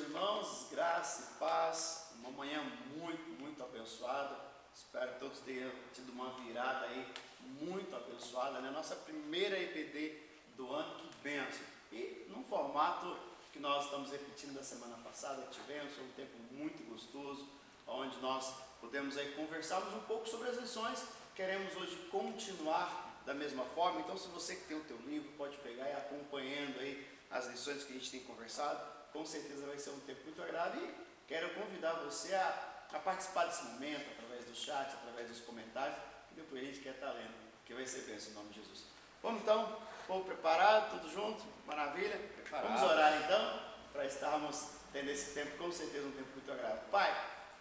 irmãos, graça e paz, uma manhã muito abençoada. Espero que todos tenham tido uma virada aí muito abençoada, né? Nossa primeira EPD do ano, que bênção! E num formato que nós estamos repetindo da semana passada, tivemos um tempo muito gostoso, onde nós podemos aí conversarmos um pouco sobre as lições. Queremos hoje continuar da mesma forma, então se você que tem o teu livro, pode pegar e ir acompanhando aí as lições que a gente tem conversado. Com certeza vai ser um tempo muito agradável e quero convidar você a participar desse momento, através do chat, através dos comentários, que depois a gente quer estar lendo, que vai ser bênção em nome de Jesus. Vamos então, povo preparado, tudo junto? Maravilha? Preparado. Vamos orar então, para estarmos tendo esse tempo, com certeza um tempo muito agradável. Pai,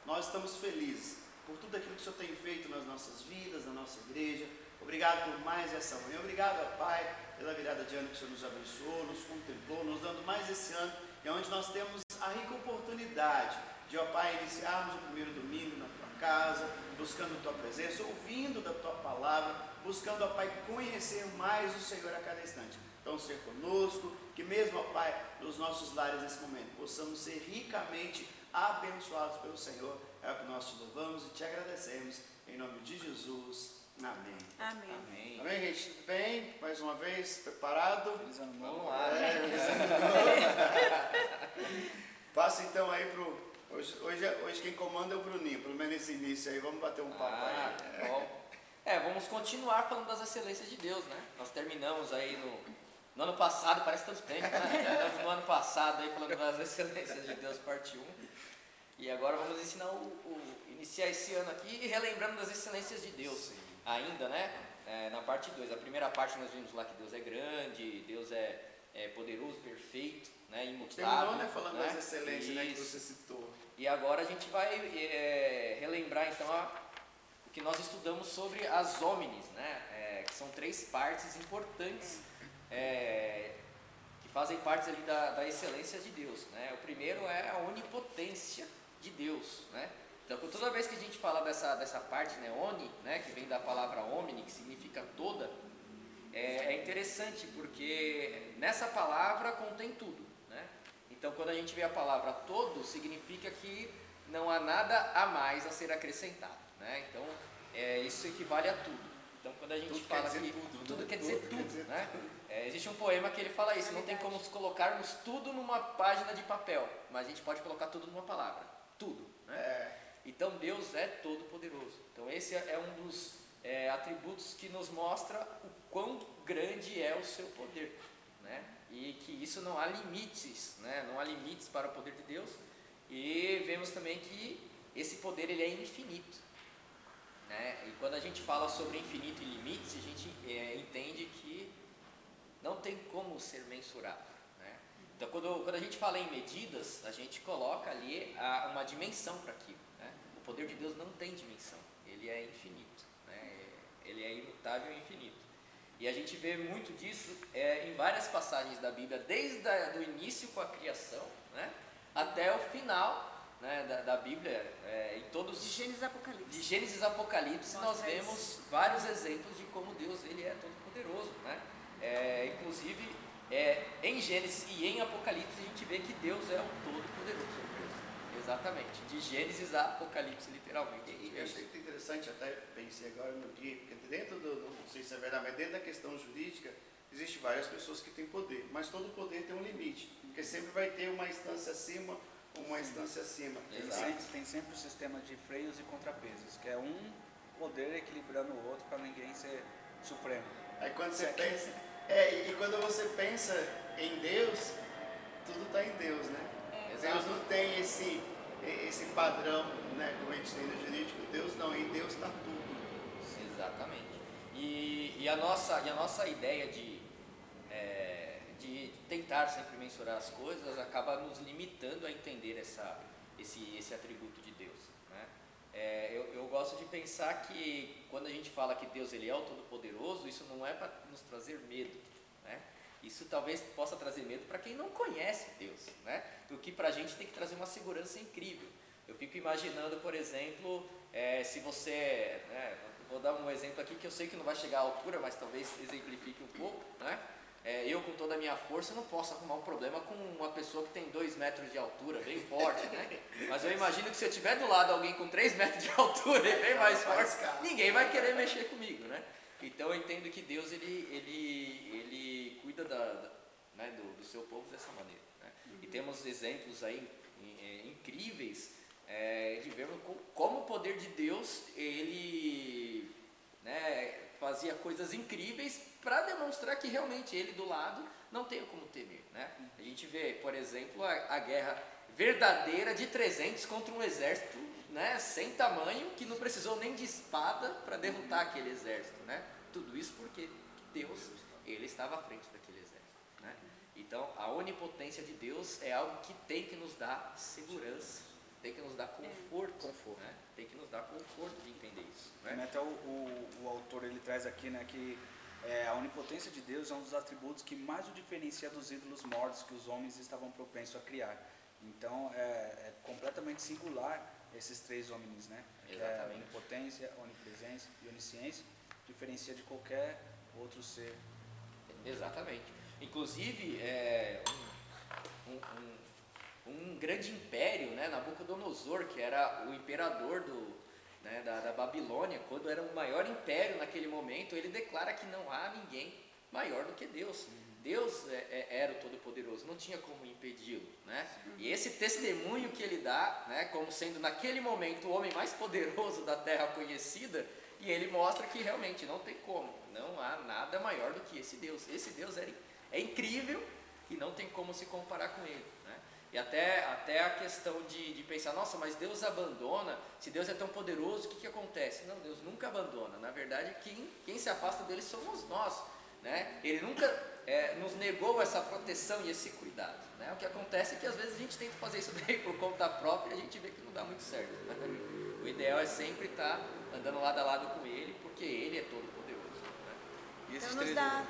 nós estamos felizes por tudo aquilo que o Senhor tem feito nas nossas vidas, na nossa igreja. Obrigado por mais essa manhã. Obrigado, Pai, pela virada de ano que o Senhor nos abençoou, nos contemplou, nos dando mais esse ano, e onde nós temos a rica oportunidade de, ó Pai, iniciarmos o primeiro domingo na Tua casa, buscando a Tua presença, ouvindo da Tua palavra, buscando, ó Pai, conhecer mais o Senhor a cada instante. Então, ser conosco, que mesmo, ó Pai, nos nossos lares nesse momento, possamos ser ricamente abençoados pelo Senhor. É o que nós te louvamos e te agradecemos, em nome de Jesus. Amém. Amém. Amém. Amém, gente? Tudo bem? Mais uma vez, preparado? Vamos lá. Passa então aí pro... Hoje quem comanda é o Bruninho, pelo menos nesse início aí. Vamos bater um papo aí. Bom. Vamos continuar falando das excelências de Deus, né? Nós terminamos aí no ano passado, parece tanto tempo, né? Terminamos no ano passado aí falando das excelências de Deus, parte 1. E agora vamos iniciar esse ano aqui relembrando das excelências de Deus. Ainda, né? Na parte 2. A primeira parte nós vimos lá que Deus é grande, Deus é poderoso, perfeito, né? Imutável. Terminou, né? Falando das excelências, né, que você citou. E agora a gente vai relembrar então o que nós estudamos sobre as homines, né? Que são 3 partes importantes que fazem parte ali da excelência de Deus, né? O primeiro é a onipotência de Deus, né? Então, toda vez que a gente fala dessa parte, né, oni, né, que vem da palavra omni, que significa toda, é interessante porque nessa palavra contém tudo, né? Então, quando a gente vê a palavra todo, significa que não há nada a mais a ser acrescentado, né? Então, isso equivale a tudo. Então, quando a gente tudo fala quer que tudo quer dizer tudo, né? Existe um poema que ele fala isso: não tem como colocarmos tudo numa página de papel, mas a gente pode colocar tudo numa palavra, tudo, né? Então Deus é todo poderoso. Então esse é um dos atributos que nos mostra o quão grande é o seu poder, né? E que isso não há limites, né? Não há limites para o poder de Deus. E vemos também que esse poder ele é infinito, né? E quando a gente fala sobre infinito e limites, a gente entende que não tem como ser mensurado, né? Então quando a gente fala em medidas, a gente coloca ali uma dimensão para aquilo, né? O poder de Deus não tem dimensão, ele é infinito, né? Ele é imutável e infinito. E a gente vê muito disso em várias passagens da Bíblia, desde o início com a criação, né, até o final, né, da Bíblia, em todos de Gênesis a Apocalipse. De Gênesis a Apocalipse nós vemos vários exemplos de como Deus ele é todo poderoso, né? Inclusive em Gênesis e em Apocalipse a gente vê que Deus é o todo poderoso. Exatamente, de Gênesis a Apocalipse, literalmente. E eu achei que interessante, até pensei agora no dia, porque dentro não sei se é verdade, mas dentro da questão jurídica, existem várias pessoas que têm poder, mas todo poder tem um limite, porque sempre vai ter uma instância acima, uma instância acima. Tem sempre o sistema de freios e contrapesos, que é um poder equilibrando o outro para ninguém ser supremo. Aí quando você pensa, e quando você pensa em Deus, tudo está em Deus, né? Deus não tem esse padrão, né, como a gente tem no jurídico. Deus não, em Deus está tudo. Exatamente. E a nossa ideia de tentar sempre mensurar as coisas acaba nos limitando a entender esse atributo de Deus, né? Eu gosto de pensar que quando a gente fala que Deus ele é o Todo-Poderoso, isso não é para nos trazer medo, né? Isso talvez possa trazer medo para quem não conhece Deus, né? O que para a gente tem que trazer uma segurança incrível. Eu fico imaginando, por exemplo, se você, né, vou dar um exemplo aqui que eu sei que não vai chegar à altura, mas talvez exemplifique um pouco, né? Eu com toda da minha força, eu não posso arrumar um problema com uma pessoa que tem 2 metros de altura, bem forte, né? Mas eu imagino que se eu tiver do lado alguém com 3 metros de altura e bem mais forte, ninguém vai querer mexer comigo, né? Então eu entendo que Deus, ele cuida né, do seu povo dessa maneira, né? E temos exemplos aí incríveis de vermos como o poder de Deus, ele, né, fazia coisas incríveis para demonstrar que realmente ele do lado não tem como temer, né? A gente vê, por exemplo, a guerra verdadeira de 300 contra um exército, né, sem tamanho, que não precisou nem de espada para derrotar aquele exército, né? Tudo isso porque Deus, ele estava à frente daquele exército, né? Então a onipotência de Deus é algo que tem que nos dar segurança, tem que nos dar conforto, né? Tem que nos dar conforto de entender isso, né? Até o autor ele traz aqui, né, que a onipotência de Deus é um dos atributos que mais o diferencia dos ídolos mortos que os homens estavam propensos a criar. Então é completamente singular esses 3 homens, né? Que é a onipotência, onipresença e onisciência, diferencia de qualquer outro ser. Exatamente. Inclusive, um grande império, né, Nabucodonosor, que era o imperador né, da Babilônia, quando era o maior império naquele momento, ele declara que não há ninguém maior do que Deus. Deus era o Todo-Poderoso, não tinha como impedi-lo, né? E esse testemunho que ele dá, né, como sendo naquele momento o homem mais poderoso da terra conhecida, e ele mostra que realmente não tem como, não há nada maior do que esse Deus. Esse Deus é incrível e não tem como se comparar com ele, né? E até a questão de pensar, nossa, mas Deus abandona, se Deus é tão poderoso, o que acontece? Não, Deus nunca abandona, na verdade quem se afasta dele somos nós, né? Ele nunca nos negou essa proteção e esse cuidado, né? O que acontece é que às vezes a gente tenta fazer isso daí por conta própria e a gente vê que não dá muito certo, né? O ideal é sempre estar andando lado a lado com ele, porque ele é todo poderoso, né? E esses então nos dá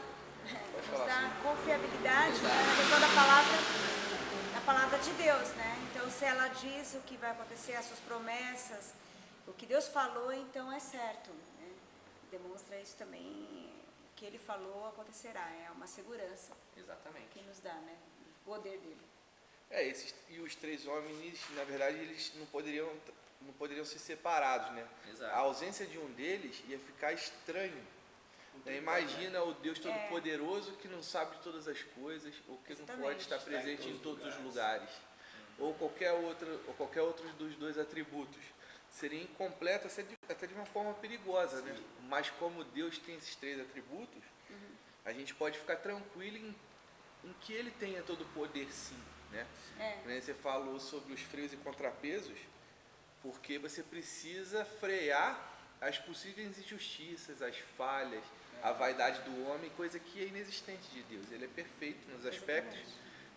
confiabilidade, né, na questão da palavra de Deus, né? Então se ela diz o que vai acontecer, as suas promessas, o que Deus falou, então é certo, né? Demonstra isso também, o que ele falou acontecerá, é uma segurança. Exatamente. Que nos dá, né? O poder dele. E os 3 homens, na verdade, eles não poderiam ser separados, né? Exato. A ausência de um deles ia ficar estranho. Imagina o Deus Todo-Poderoso que não sabe todas as coisas, ou que não pode estar presente em todos os lugares, ou qualquer outro dos 2 atributos. Seria incompleto, até de uma forma perigosa, né? Mas como Deus tem esses 3 atributos, a gente pode ficar tranquilo em que Ele tenha todo o poder, sim, né? Você falou sobre os freios e contrapesos, porque você precisa frear as possíveis injustiças, as falhas, a vaidade do homem, coisa que é inexistente de Deus. Ele é perfeito nos aspectos.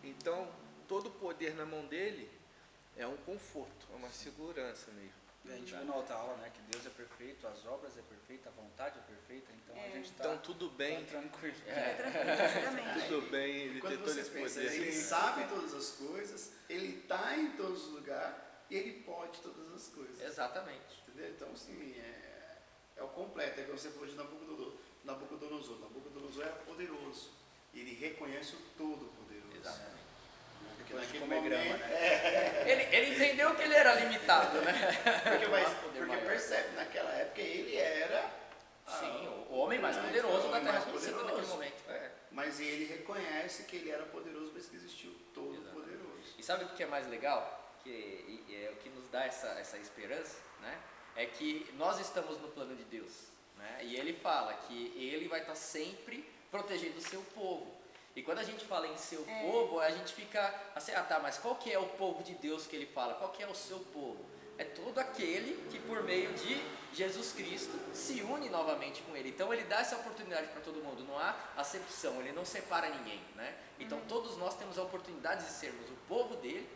Então, todo o poder na mão dele é um conforto, é uma segurança mesmo. A gente viu na outra aula, né, que Deus é perfeito, as obras é perfeita, a vontade é perfeita, então a gente está tudo bem, tranquilo. Exatamente. Tudo bem, ele tem todo esse poder. Ele sabe todas as coisas, ele está em todos os lugares e ele pode todas as coisas. Exatamente. Entendeu? Então, assim, é o completo. É como você falou de Nabucodonosor. Nabucodonosor era poderoso. E ele reconhece o Todo-Poderoso. Exatamente. Porque naquele momento, Ele entendeu que ele era limitado, né? Porque percebe, naquela época ele era o homem mais poderoso da terra conhecida naquele momento. Mas ele reconhece que ele era poderoso, por isso que existiu Todo-Poderoso. E sabe o que é mais legal? Que é o que nos dá essa esperança, né? É que nós estamos no plano de Deus, né? E ele fala que ele vai estar sempre protegendo o seu povo. E quando a gente fala em seu povo, a gente fica assim, mas qual que é o povo de Deus que ele fala? Qual que é o seu povo? É todo aquele que por meio de Jesus Cristo se une novamente com ele. Então ele dá essa oportunidade para todo mundo, não há acepção, ele não separa ninguém, né? Então todos nós temos a oportunidade de sermos o povo dele,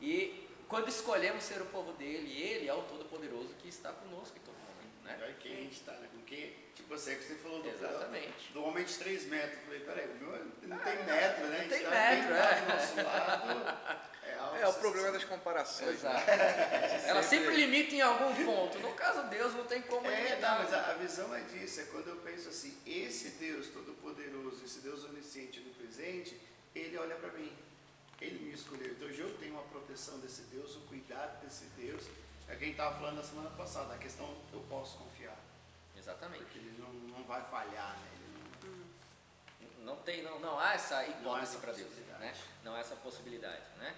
e quando escolhemos ser o povo dele, ele é o Todo-Poderoso que está conosco em todo momento, né? Olha quem a gente está, né? Com quem, tipo você falou Exatamente. do homem de 3 metros. Eu falei, peraí, o meu não tem metro, né? Não tem metro, do nosso lado. O problema das comparações. Exato. Ela sempre limita em algum ponto. No caso, Deus não tem como limitar. Mas a visão é disso, é quando eu penso assim, esse Deus Todo-Poderoso, esse Deus onisciente e onipresente, Ele olha para mim. Ele me escolheu. Então hoje eu tenho a proteção desse Deus, o cuidado desse Deus. É quem estava falando na semana passada, a questão eu posso confiar. Exatamente. Porque ele não vai falhar, né? Não há essa hipótese para Deus, possibilidade. né? Não há essa possibilidade, né?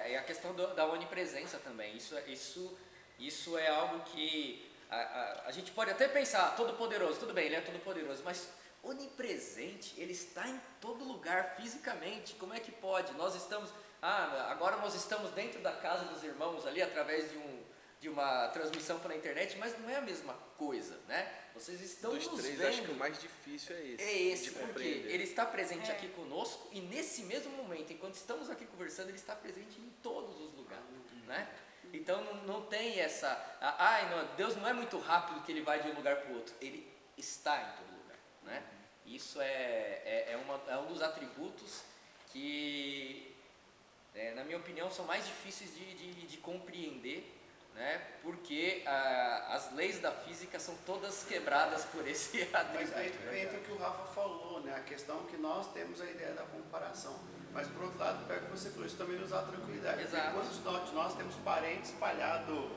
E a questão da onipresença também, isso é algo que a gente pode até pensar, todo poderoso, tudo bem, ele é todo poderoso, mas onipresente, ele está em todo lugar fisicamente. Como é que pode? Agora nós estamos dentro da casa dos irmãos ali através de uma transmissão pela internet, mas não é a mesma coisa, né? Vocês estão Dos nos três, vendo. acho que o mais difícil é esse. É esse, de porque compreender. ele está presente aqui conosco e nesse mesmo momento, enquanto estamos aqui conversando, ele está presente em todos os lugares, né? Então não tem essa, Deus não é muito rápido que ele vai de um lugar para o outro, ele está em todo lugar, né? Isso é um dos atributos que, na minha opinião, são mais difíceis de compreender, né? Porque as leis da física são todas quebradas por esse Mas aí atributo. entra o que o Rafa falou, né? A questão que nós temos a ideia da comparação. Mas por outro lado, pega o que você falou, isso também nos dá tranquilidade. Exato. Porque quantos de nós temos parentes espalhados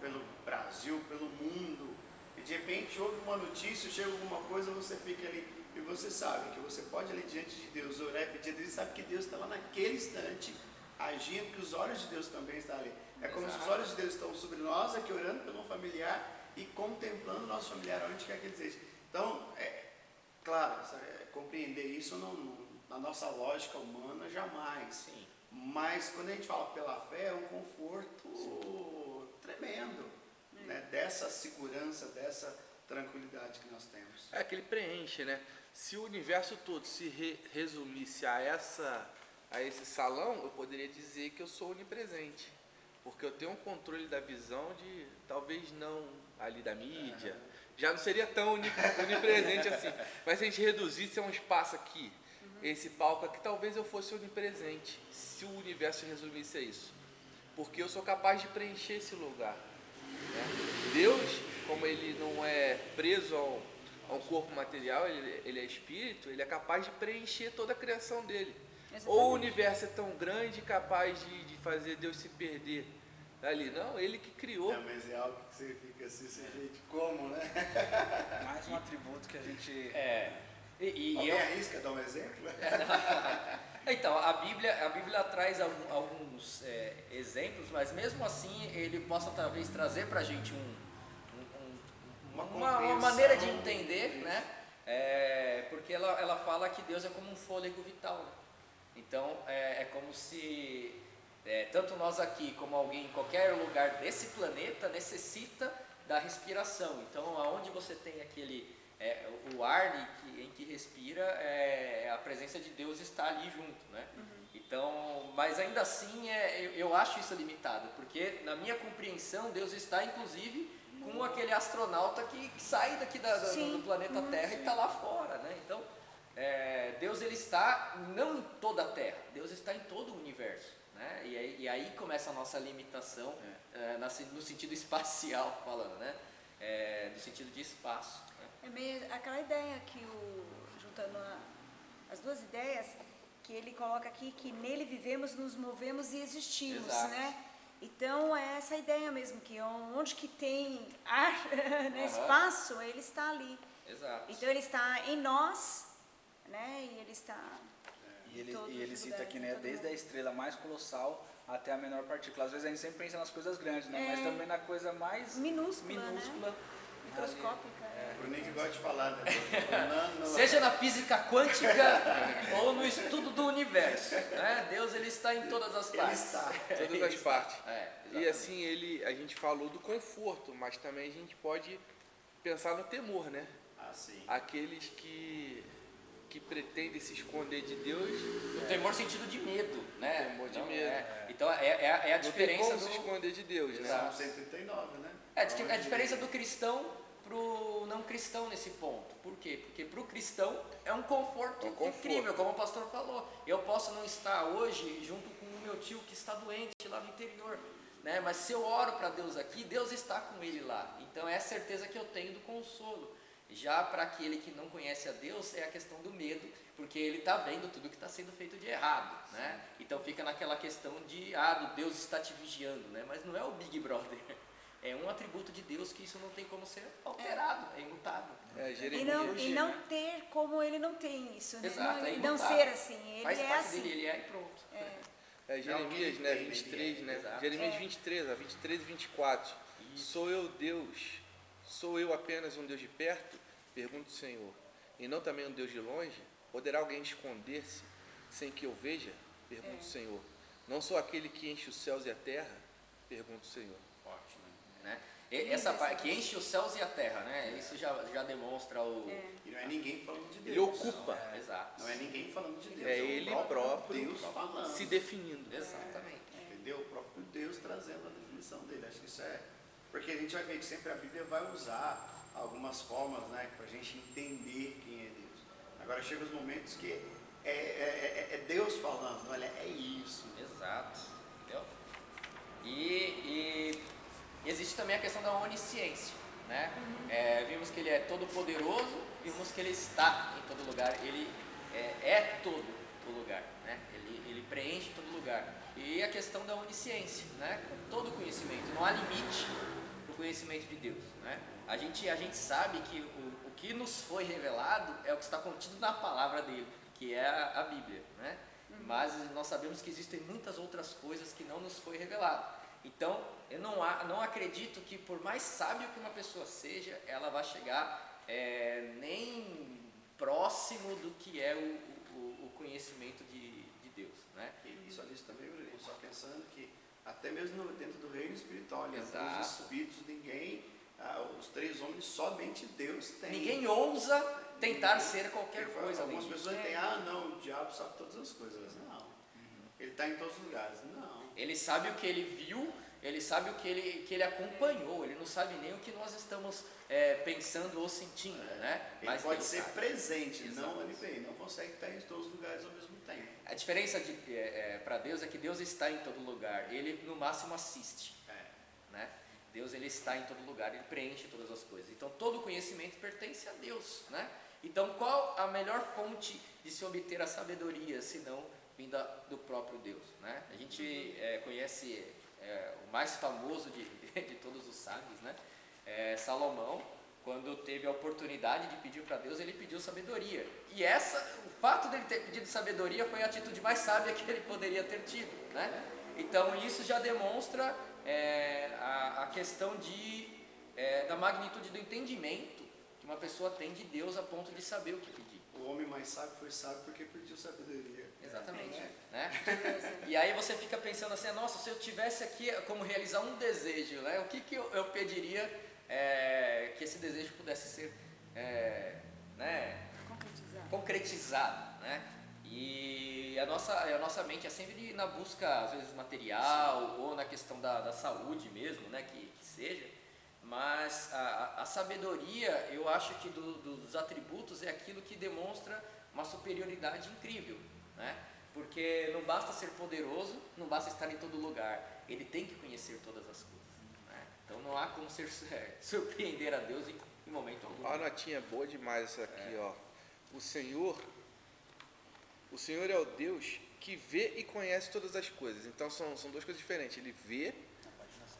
pelo Brasil, pelo mundo, e de repente houve uma notícia, chega alguma coisa, você fica ali, e você sabe que você pode ali diante de Deus, orar e pedir a Deus, e sabe que Deus está lá naquele instante, agindo, que os olhos de Deus também estão ali. É como se os olhos de Deus estão sobre nós, aqui orando pelo familiar e contemplando o nosso familiar, onde quer que ele esteja. Então, claro, compreender isso na nossa lógica humana, jamais. Sim. Mas quando a gente fala pela fé, é um conforto tremendo, né? Dessa segurança, dessa tranquilidade que nós temos. É que ele preenche, né? Se o universo todo se resumisse a esse salão, eu poderia dizer que eu sou onipresente. Porque eu tenho um controle da visão de, talvez não ali da mídia, já não seria tão onipresente assim. Mas se a gente reduzisse a um espaço aqui, esse palco aqui, talvez eu fosse onipresente, se o universo resumisse a isso. Porque eu sou capaz de preencher esse lugar, né? Deus, como ele não é preso ao corpo material, ele é espírito, ele é capaz de preencher toda a criação dele. Exatamente. Ou o universo é tão grande, capaz de fazer Deus se perder ali. Não, ele que criou. Mas é algo que você fica assim, gente, como, né? Mais um atributo que a gente... Alguém arrisca dar um exemplo? Então, a Bíblia traz alguns exemplos, mas mesmo assim ele possa talvez trazer para a gente uma maneira de entender, né? Porque ela fala que Deus é como um fôlego vital, né? Então, é como se tanto nós aqui como alguém em qualquer lugar desse planeta necessita da respiração. Então, aonde você tem o ar em que respira, a presença de Deus está ali junto, né? Então, mas ainda assim eu acho isso limitado, porque na minha compreensão Deus está inclusive com aquele astronauta que sai daqui do planeta Terra e está lá fora, né? Então, Deus ele está não em toda a Terra, Deus está em todo o universo, né? E aí começa a nossa limitação no sentido espacial falando, né? No sentido de espaço. É meio aquela ideia que juntando as duas ideias, que ele coloca aqui, que nele vivemos, nos movemos e existimos, Exato. né? Então é essa ideia mesmo, que onde que tem ar, né, espaço, ele está ali. Exato. Então ele está em nós, né? E ele está... E ele todos cita os aqui, lugares, né, desde a estrela mais colossal até a menor partícula. Às vezes a gente sempre pensa nas coisas grandes, né? Mas também na coisa mais minúscula, minúscula. né? Microscópica. O Nick gosta de falar, né? Seja na física quântica ou no estudo do universo, né? Deus ele está em todas as Ele partes. está. Todas as partes. Exatamente. E assim, a gente falou do conforto, mas também a gente pode pensar no temor, né? Assim. Aqueles que pretendem se esconder de Deus, O temor sentido de medo, né? Temor de Não, medo. Então é a não tem diferença como do... se esconder de Deus, né? Salmo 139, né? a diferença do cristão pro não cristão nesse ponto. Por quê? Porque pro cristão é um conforto incrível, como o pastor falou. Eu posso não estar hoje junto com o meu tio que está doente lá no interior, né? Mas se eu oro para Deus aqui, Deus está com ele lá. Então é a certeza que eu tenho do consolo. Já para aquele que não conhece a Deus é a questão do medo, porque ele está vendo tudo que está sendo feito de errado, né? Então fica naquela questão de, Deus está te vigiando, né? Mas não é o Big Brother, é um atributo de Deus que isso não tem como ser alterado, é imutável. E não ter como ele não tem isso, né? Exato, é não imutável. ser assim, ele Faz é parte assim. dele, ele é e pronto. Jeremias, né, 23, né? Exato. Jeremias 23, 23 e 24. Sou eu Deus? Sou eu apenas um Deus de perto? Pergunta o Senhor. E não também um Deus de longe? Poderá alguém esconder-se sem que eu veja? Pergunta o Senhor. Não sou aquele que enche os céus e a terra? Pergunta o Senhor. Ótimo, né? Essa parte que enche os céus e a terra, né? Isso já demonstra o... E não é ninguém falando de Deus. Ele ocupa. Exato. Não é ninguém falando de Deus. É ele próprio Deus falando. se definindo. Exatamente. Entendeu? O próprio Deus trazendo a definição dele. Acho que isso é... Porque a gente vai ver que sempre a Bíblia vai usar algumas formas, né? Para a gente entender quem é Deus. Agora chega os momentos que é Deus falando. Olha, é isso. Exato. Entendeu? E existe também a questão da onisciência, né? Vimos que ele é todo poderoso, vimos que ele está em todo lugar, ele é todo o lugar, né? Ele preenche todo lugar. E a questão da onisciência, né? Com todo conhecimento, não há limite para o conhecimento de Deus, né? A gente sabe que o que nos foi revelado é o que está contido na palavra dele, que é a Bíblia, né? Mas nós sabemos que existem muitas outras coisas que não nos foi revelado. Então, eu não acredito que por mais sábio que uma pessoa seja, ela vai chegar nem próximo do que é o conhecimento de Deus, né? E só disso também, Bruno, só pensando que até mesmo dentro do reino espiritual, né? Exato. Os espíritos, os três homens, somente Deus tem. Ninguém ousa tentar ser qualquer Porque coisa além algumas disso. pessoas têm, não, o diabo sabe todas as coisas. Não. Ele está em todos os lugares. Não. Ele sabe o que ele viu, ele sabe o que ele acompanhou, ele não sabe nem o que nós estamos pensando ou sentindo, né? Ele Mas pode Deus ser sabe. presente, Exato. não ele não consegue estar em todos os lugares ao mesmo tempo. A diferença para Deus é que Deus está em todo lugar, ele no máximo assiste, né? Deus ele está em todo lugar, ele preenche todas as coisas. Então todo conhecimento pertence a Deus, né? Então qual a melhor fonte de se obter a sabedoria, senão vinda do próprio Deus, né? A gente conhece o mais famoso de todos os sábios, né? Salomão, quando teve a oportunidade de pedir para Deus, ele pediu sabedoria. E o fato dele ter pedido sabedoria foi a atitude mais sábia que ele poderia ter tido, né? Então isso já demonstra a questão da magnitude do entendimento que uma pessoa tem de Deus a ponto de saber o que pedir. O homem mais sábio foi sábio porque pediu sabedoria. Exatamente, né? E aí você fica pensando assim, nossa, se eu tivesse aqui como realizar um desejo, né? O que eu pediria que esse desejo pudesse ser concretizado, né? E a nossa mente é sempre na busca, às vezes, material, ou na questão da saúde mesmo, né? Que seja. Mas a sabedoria, eu acho que dos atributos é aquilo que demonstra uma superioridade incrível, né? Porque não basta ser poderoso, não basta estar em todo lugar, ele tem que conhecer todas as coisas, né? Então não há como surpreender a Deus em momento algum. Ó, a notinha boa demais essa aqui, ó. O Senhor é o Deus que vê e conhece todas as coisas. Então são duas coisas diferentes. Ele vê,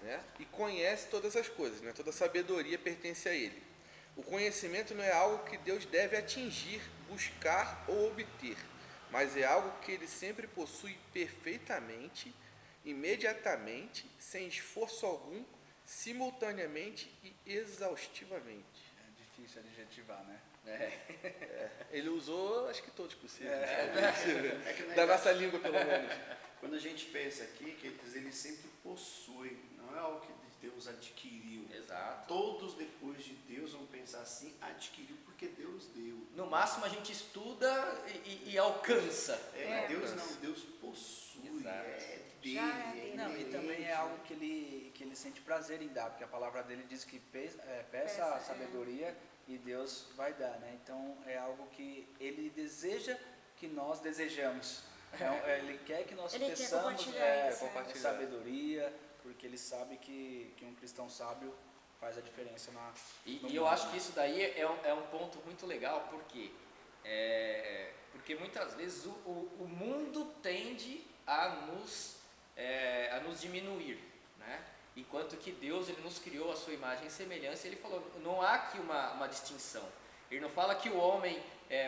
né, e conhece todas as coisas, né? Toda sabedoria pertence a ele. O conhecimento não é algo que Deus deve atingir, buscar ou obter, mas é algo que ele sempre possui perfeitamente, imediatamente, sem esforço algum, simultaneamente e exaustivamente. É difícil adjetivar, né? Ele usou, acho que todos possíveis. Que, da nossa língua, pelo menos. Quando a gente pensa aqui, que ele sempre possui, não é algo que Deus adquiriu. Exato. Todos depois de Deus vão pensar assim, adquiriu porque Deus deu. No máximo a gente estuda e alcança. Deus não, Deus possui, Exato. é Já é dele. dele. Não, e também é algo que ele sente prazer em dar, porque a palavra dele diz que peça a sabedoria e Deus vai dar, né? Então é algo que ele deseja que nós desejamos. Então, ele quer que nós Ele quer peçamos compartilhar sabedoria, porque ele sabe que um cristão sábio faz a diferença E eu acho que isso daí é um ponto muito legal, porque Porque muitas vezes o mundo tende a nos diminuir, né? Enquanto que Deus, ele nos criou a sua imagem e semelhança, ele falou, não há aqui uma distinção. Ele não fala que o homem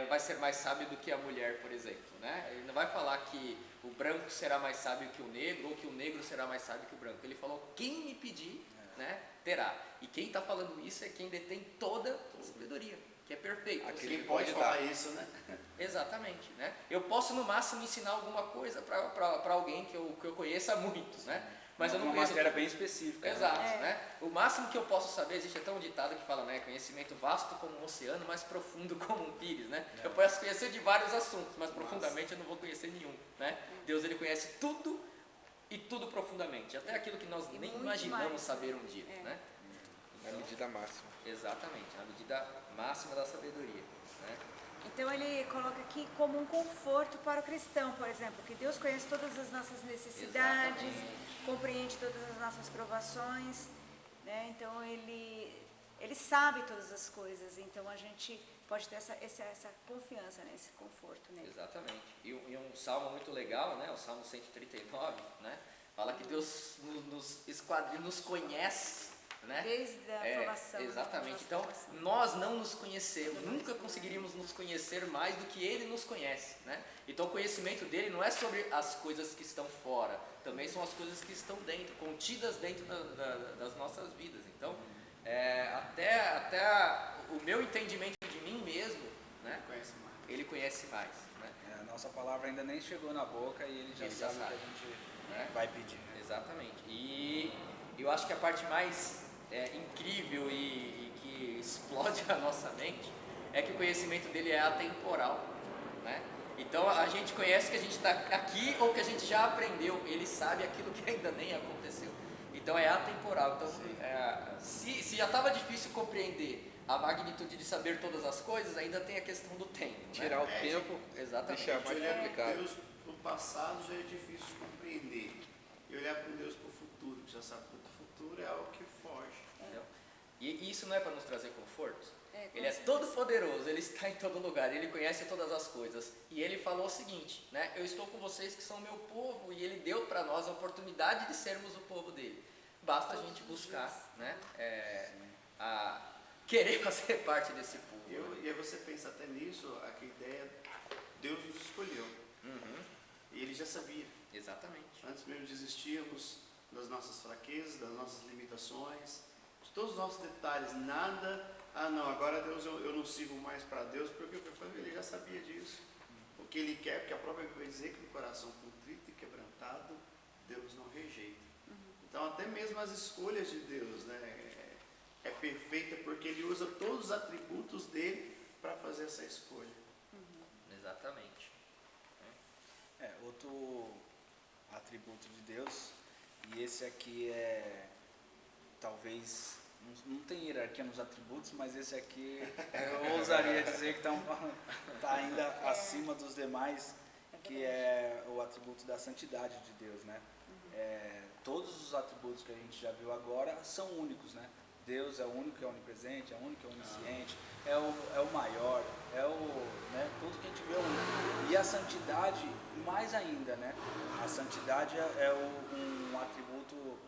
vai ser mais sábio do que a mulher, por exemplo, né? Ele não vai falar que o branco será mais sábio que o negro, ou que o negro será mais sábio que o branco. Ele falou, quem me pedir, né, terá. E quem está falando isso é quem detém toda a sabedoria, que é perfeito. Quem pode falar isso, né? Exatamente, né? Eu posso no máximo ensinar alguma coisa para alguém que eu conheça muito, né? Mas eu não uma conheço matéria bem específica. Exato, né? O máximo que eu posso saber, existe até um ditado que fala, né? Conhecimento vasto como um oceano, mas profundo como um pires, né? Eu posso conhecer de vários assuntos, mas profundamente eu não vou conhecer nenhum, né? Deus, ele conhece tudo e tudo profundamente, até aquilo que nós nem imaginamos mais, saber um dia, né? Na medida máxima. Exatamente, na medida máxima da sabedoria, né? Então ele coloca aqui como um conforto para o cristão, por exemplo, que Deus conhece todas as nossas necessidades, Exatamente. compreende todas as nossas provações, né? Então ele sabe todas as coisas, então a gente pode ter essa confiança, né? Esse conforto nele. Exatamente. E um salmo muito legal, né? O Salmo 139, né? Fala que Deus nos conhece, né? Desde a formação. Exatamente. Então, nós não nos conhecemos, nunca conseguiríamos nos conhecer mais do que Ele nos conhece, né? Então, o conhecimento dele não é sobre as coisas que estão fora, também são as coisas que estão dentro, contidas dentro das nossas vidas. Então, até o meu entendimento de mim mesmo, né? Ele conhece mais, né? A nossa palavra ainda nem chegou na boca e ele já sabe o que a gente vai pedir. Né? Exatamente. E eu acho que a parte mais incrível e que explode a nossa mente é que o conhecimento dele é atemporal, né? Então a gente conhece que a gente está aqui ou que a gente já aprendeu, ele sabe aquilo que ainda nem aconteceu. Então é atemporal. Então, se já estava difícil compreender a magnitude de saber todas as coisas, ainda tem a questão do tempo. Tirar o tempo, exatamente. deixar mais complicado. Deus no passado já é difícil de compreender. E olhar para Deus para o futuro, que já sabe que o futuro é algo que foge. Entendeu? E isso não é para nos trazer conforto? Ele é certeza. todo poderoso, ele está em todo lugar, ele conhece todas as coisas. E ele falou o seguinte, né? Eu estou com vocês que são meu povo, e ele deu para nós a oportunidade de sermos o povo dele. Basta a gente buscar, né? A querer fazer parte desse povo. E aí você pensa até nisso, a ideia, Deus nos escolheu. E ele já sabia. Exatamente. Antes mesmo de existirmos das nossas fraquezas, das nossas limitações, de todos os nossos detalhes, nada, não, agora Deus, eu não sirvo mais para Deus, porque ele já sabia disso. O que ele quer, porque a própria Bíblia vai dizer que o coração contrito e quebrantado, Deus não rejeita. Então até mesmo as escolhas de Deus, né, é perfeita porque ele usa todos os atributos dele para fazer essa escolha. Exatamente. Outro atributo de Deus, e esse aqui é, talvez, não tem hierarquia nos atributos, mas esse aqui eu ousaria dizer que está ainda acima dos demais, que é o atributo da santidade de Deus, né? Todos os atributos que a gente já viu agora são únicos, né? Deus é o único que é onipresente, é o único que é onisciente, é o maior, né, tudo que a gente vê é único. E a santidade, mais ainda, né? A santidade é um atributo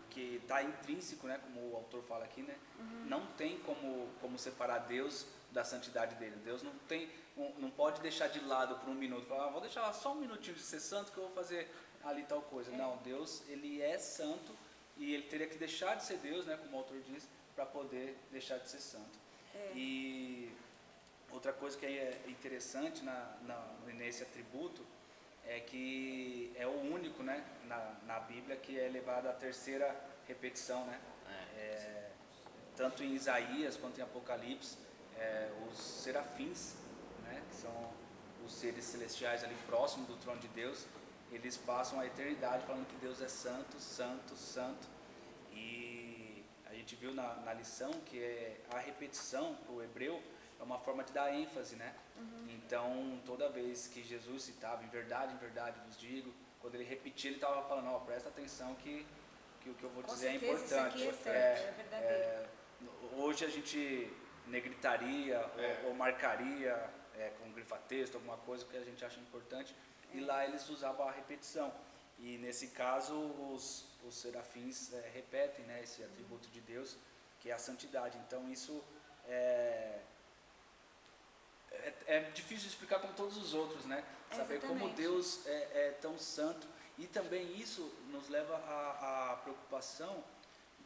que está intrínseco, né? Como o autor fala aqui, né? Não tem como separar Deus da santidade dele. Deus não pode deixar de lado por um minuto, falar, vou deixar lá só um minutinho de ser santo que eu vou fazer ali tal coisa. Não, Deus, ele é santo. E ele teria que deixar de ser Deus, né, como o autor diz, para poder deixar de ser santo. E outra coisa que é interessante nesse atributo é que é o único, né, na Bíblia que é levado à terceira repetição, né? Tanto em Isaías quanto em Apocalipse, os serafins, né, que são os seres celestiais ali próximos do trono de Deus, eles passam a eternidade falando que Deus é santo, santo, santo. E a gente viu na lição que a repetição para o hebreu é uma forma de dar ênfase, né? Então, toda vez que Jesus citava em verdade vos digo, quando ele repetia, ele estava falando, presta atenção que o que eu vou dizer é importante. Isso aqui é certo, é verdadeiro. Hoje a gente negritaria ou marcaria com grifa-texto, alguma coisa que a gente acha importante, e lá eles usavam a repetição. E nesse caso os serafins repetem, né, esse atributo de Deus, que é a santidade. Então isso é difícil de explicar como todos os outros, né? Saber como Deus é tão santo. E também isso nos leva à preocupação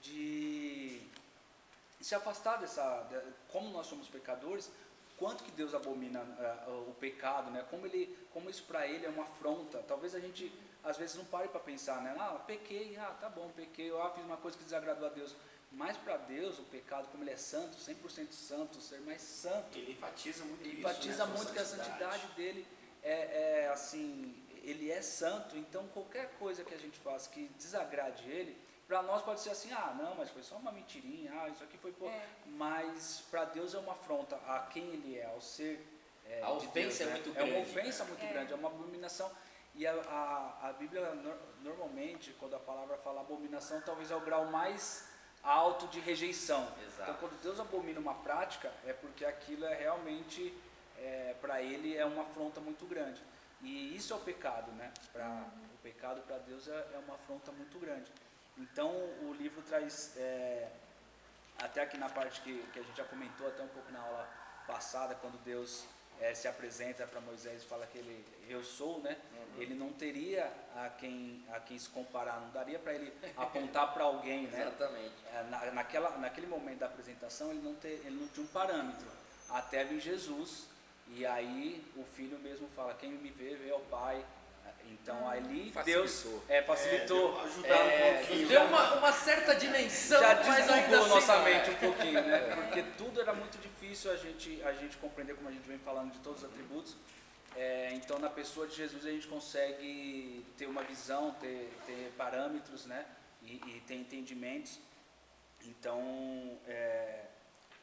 de se afastar como nós somos pecadores, quanto que Deus abomina o pecado, né? Como isso para ele é uma afronta. Talvez a gente às vezes não pare para pensar, né? Pequei, tá bom, pequei, fiz uma coisa que desagradou a Deus. Mas para Deus o pecado, como ele é santo, 100% santo, ser mais santo, ele enfatiza muito ele isso, enfatiza muito que a santidade dele assim, ele é santo. Então qualquer coisa que a gente faça que desagrade ele, para nós pode ser assim, não, mas foi só uma mentirinha, isso aqui foi mas para Deus é uma afronta a quem ele é, ao ser a ofensa é muito grande. É uma ofensa muito grande, é uma abominação. E a Bíblia normalmente, quando a palavra fala abominação, talvez é o grau mais alto de rejeição. Exato. Então quando Deus abomina uma prática, é porque aquilo é realmente para ele é uma afronta muito grande. E isso é o pecado, né? O pecado para Deus é uma afronta muito grande. Então o livro traz, até aqui na parte que a gente já comentou até um pouco na aula passada, quando Deus se apresenta para Moisés e fala que eu sou, né? Ele não teria a quem se comparar, não daria para ele apontar para alguém, né? Exatamente. Naquele momento da apresentação ele não tinha um parâmetro, até vir Jesus, e aí o filho mesmo fala, quem me vê ao Pai. Então ali Deus facilitou, ajudar um pouquinho. Deu uma certa dimensão, já mas ainda desligou assim, nossa mente um pouquinho, né? Porque tudo era muito difícil a gente compreender, como a gente vem falando de todos os atributos. Então na pessoa de Jesus a gente consegue ter uma visão, ter parâmetros, né? E ter entendimentos. Então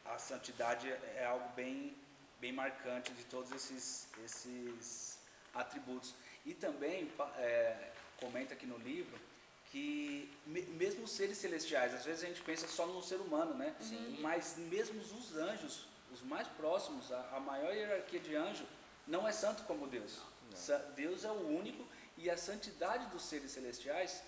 a santidade é algo bem marcante de todos esses atributos. E também comenta aqui no livro que mesmo os seres celestiais, às vezes a gente pensa só no ser humano, né? Sim. Mas mesmo os anjos, os mais próximos, a maior hierarquia de anjo, não é santo como Deus. Deus é o único, e a santidade dos seres celestiais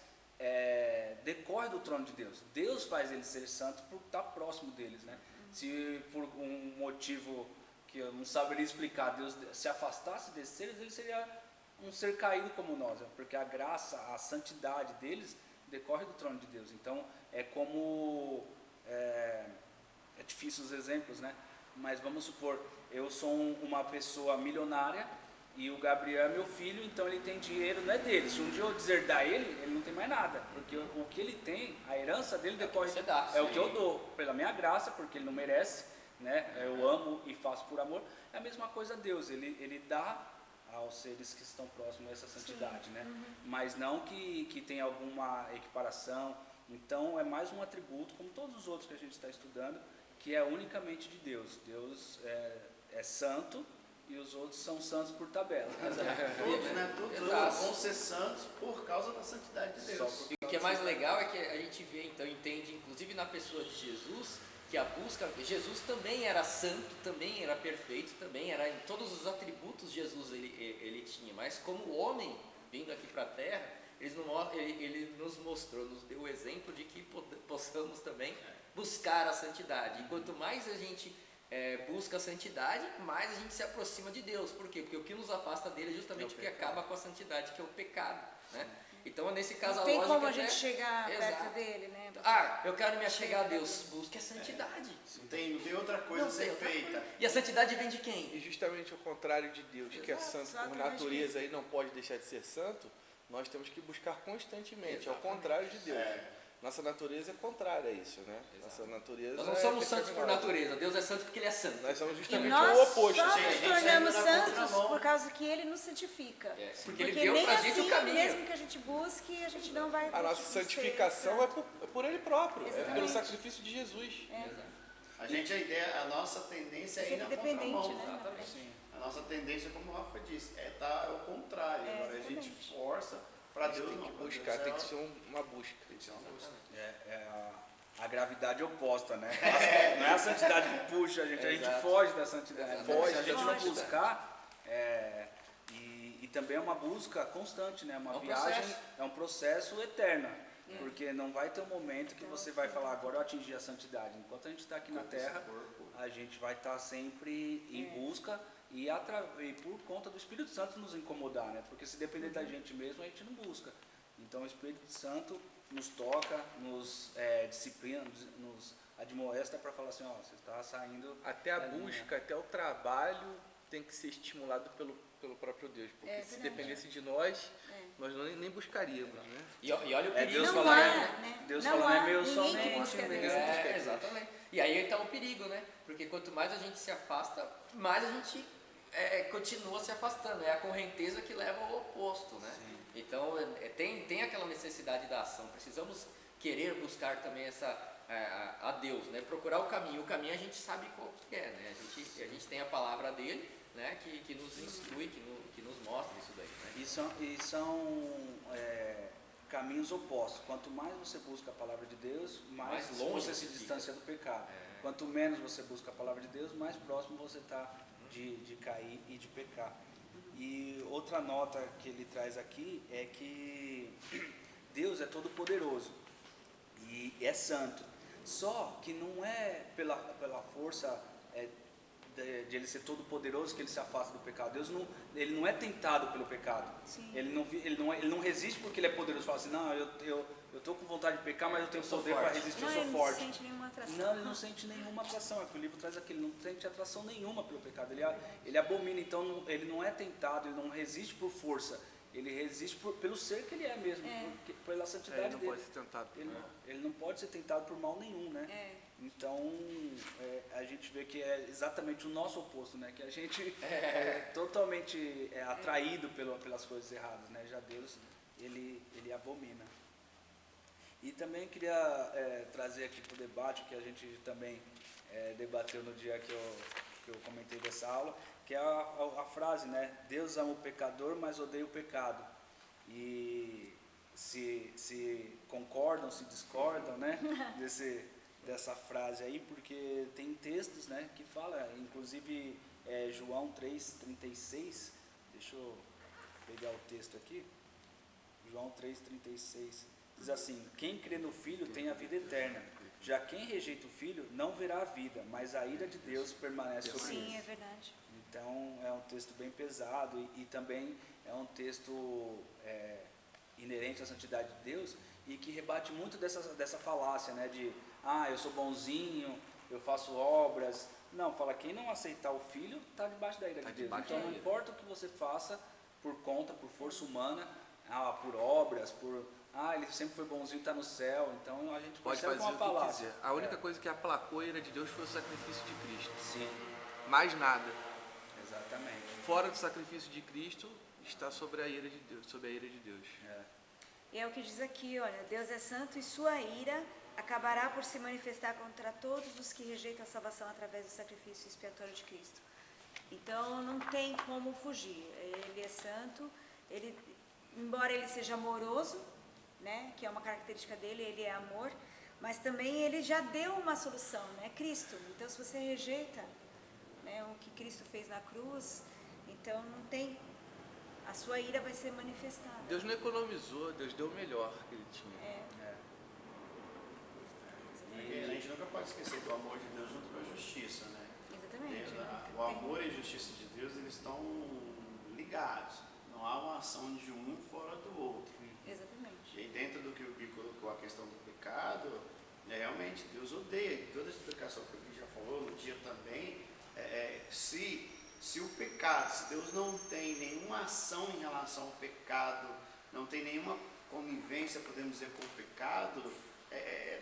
decorre do trono de Deus. Deus faz eles ser santos por estar próximo deles, né? Se por um motivo que eu não saberia explicar, Deus se afastasse desses seres, ele seria um ser caído como nós, porque a graça, a santidade deles decorre do trono de Deus. Então é difícil os exemplos, né? Mas vamos supor, eu sou uma pessoa milionária e o Gabriel é meu filho, então ele tem dinheiro, não é dele. Se um dia eu deserdar ele não tem mais nada, porque o que ele tem, a herança dele decorre, o que eu dou pela minha graça, porque ele não merece, né? Eu amo e faço por amor. É a mesma coisa a Deus, ele dá aos seres que estão próximos a essa santidade, né? Mas não que tenha alguma equiparação. Então é mais um atributo, como todos os outros que a gente está estudando, que é unicamente de Deus. Deus é santo e os outros são santos por tabela. Todos, né? Todos vão ser santos por causa da santidade de Deus. E o que é mais legal é que a gente vê, então, entende, inclusive na pessoa de Jesus, que a busca, Jesus também era santo, também era perfeito, também era em todos os atributos Jesus ele tinha, mas como homem vindo aqui para a Terra, ele nos mostrou, nos deu o exemplo de que possamos também buscar a santidade. E quanto mais a gente busca a santidade, mais a gente se aproxima de Deus. Por quê? Porque o que nos afasta dele é justamente o que acaba com a santidade, que é o pecado, né? Então, nesse caso, não tem como a gente chegar perto dele, né? Eu quero me achegar a Deus. Busque a santidade. Não tem outra coisa a ser feita. E a santidade vem de quem? E justamente o contrário de Deus, que é santo por natureza e não pode deixar de ser santo, nós temos que buscar constantemente, ao contrário de Deus. Nossa natureza é contrária a isso, né? Nossa natureza nós não somos santos por natureza, Deus é santo porque Ele é santo. Nós somos E justamente nós o oposto. só nos tornamos santos por causa que Ele nos santifica. Porque Ele deu pra gente o caminho. Mesmo que a gente busque, a gente não vai... A nossa santificação é por Ele próprio, é pelo sacrifício de Jesus. A nossa tendência é ir na contramão. Né? A nossa tendência, como o Rafa disse, é estar ao contrário. Agora a gente força para Deus tem que buscar, tem que ser uma busca. a gravidade oposta, né? Não é a santidade que puxa a gente Exato. foge da santidade. Foge Se a gente da não santidade. buscar, e também é uma busca constante, né? Uma É um viagem, processo. é um processo eterno. Porque não vai ter um momento que você vai falar, agora eu atingi a santidade. Enquanto a gente está aqui na Terra, a gente vai estar sempre em busca e por conta do Espírito Santo nos incomodar, né? Porque se depender da gente mesmo, a gente não busca. Então o Espírito Santo nos toca, nos disciplina, nos admoesta para falar assim, ó, você está saindo... Até a da linha. busca, até o trabalho tem que ser estimulado pelo próprio Deus. Porque se verdade. dependesse de nós, nós nem buscaríamos, né? E olha o perigo. Deus Não falando, há, né? Deus Não falando, há é meu ninguém somente. que busca Deus. Exatamente. E aí está o perigo, né? Porque quanto mais a gente se afasta, mais a gente continua se afastando. É a correnteza que leva ao oposto, né? Sim. Então tem aquela necessidade da ação. Precisamos querer buscar também a Deus, né? Procurar o caminho. O caminho a gente sabe qual que é, né? A gente tem a palavra dele, né? Que nos instrui, que nos mostra isso daí, né? E são caminhos opostos. Quanto mais você busca a palavra de Deus, mais Mais longe você se você distancia do pecado. Quanto menos você busca a palavra de Deus, mais próximo você está de cair e de pecar. E outra nota que ele traz aqui é que Deus é todo poderoso e é santo. Só que não é pela força de ele ser todo poderoso que ele se afasta do pecado. Deus ele não é tentado pelo pecado. Sim. Ele não resiste porque ele é poderoso. Fala assim, não, eu estou com vontade de pecar, mas eu tenho Eu sou poder para forte. resistir, Não, eu sou ele forte. não sente nenhuma atração. Não, ele não sente nenhuma atração. É que o livro traz aqui, ele não sente atração nenhuma pelo pecado. Ele abomina, então ele não é tentado, ele não resiste por força. Ele resiste pelo ser que ele é mesmo, pela santidade Ele não dele. pode ser tentado. Ele não pode ser tentado por mal nenhum, né? Então, a gente vê que é exatamente o nosso oposto, né? Que a gente é totalmente atraído pelas coisas erradas, né? Já Deus, ele abomina. E também queria trazer aqui para o debate, que a gente também debateu no dia que eu comentei dessa aula, que é a frase, né? Deus ama o pecador, mas odeia o pecado. E se concordam, se discordam, né? Dessa frase aí, porque tem textos, né, que fala, inclusive João 3,36, deixa eu pegar o texto aqui, João 3,36, diz assim, quem crê no Filho tem a vida eterna, já quem rejeita o Filho não verá a vida, mas a ira de Deus permanece sobre ele. Sim, é verdade. Então é um texto bem pesado e também é um texto inerente à santidade de Deus e que rebate muito dessa falácia, né, de eu sou bonzinho, eu faço obras. Não, fala, quem não aceitar o Filho está debaixo da ira de Deus. Então não importa o que você faça por conta, por força humana, por obras, ele sempre foi bonzinho, está no céu. Então a gente Pode percebe fazer uma o que falácia. quiser. A única coisa que aplacou a ira de Deus foi o sacrifício de Cristo. Sim, Mais nada. exatamente. Fora do sacrifício de Cristo está sobre a ira de Deus, sob a ira de Deus. E é o que diz aqui, olha, Deus é santo e sua ira acabará por se manifestar contra todos os que rejeitam a salvação através do sacrifício expiatório de Cristo. Então não tem como fugir. Ele é santo, embora ele seja amoroso, né, que é uma característica dele, ele é amor, mas também ele já deu uma solução, né, Cristo. Então se você rejeita, né, o que Cristo fez na cruz, então não tem, a sua ira vai ser manifestada. Deus não economizou, Deus deu o melhor que ele tinha. E a gente nunca pode esquecer do amor de Deus junto com a justiça, né? Exatamente. O amor e a justiça de Deus, eles estão ligados. Não há uma ação de um fora do outro. Exatamente. E aí dentro do que o Gui colocou a questão do pecado, realmente Deus odeia. Toda a explicação que o Gui já falou no dia também, se o pecado, se Deus não tem nenhuma ação em relação ao pecado, não tem nenhuma conivência, podemos dizer, com o pecado,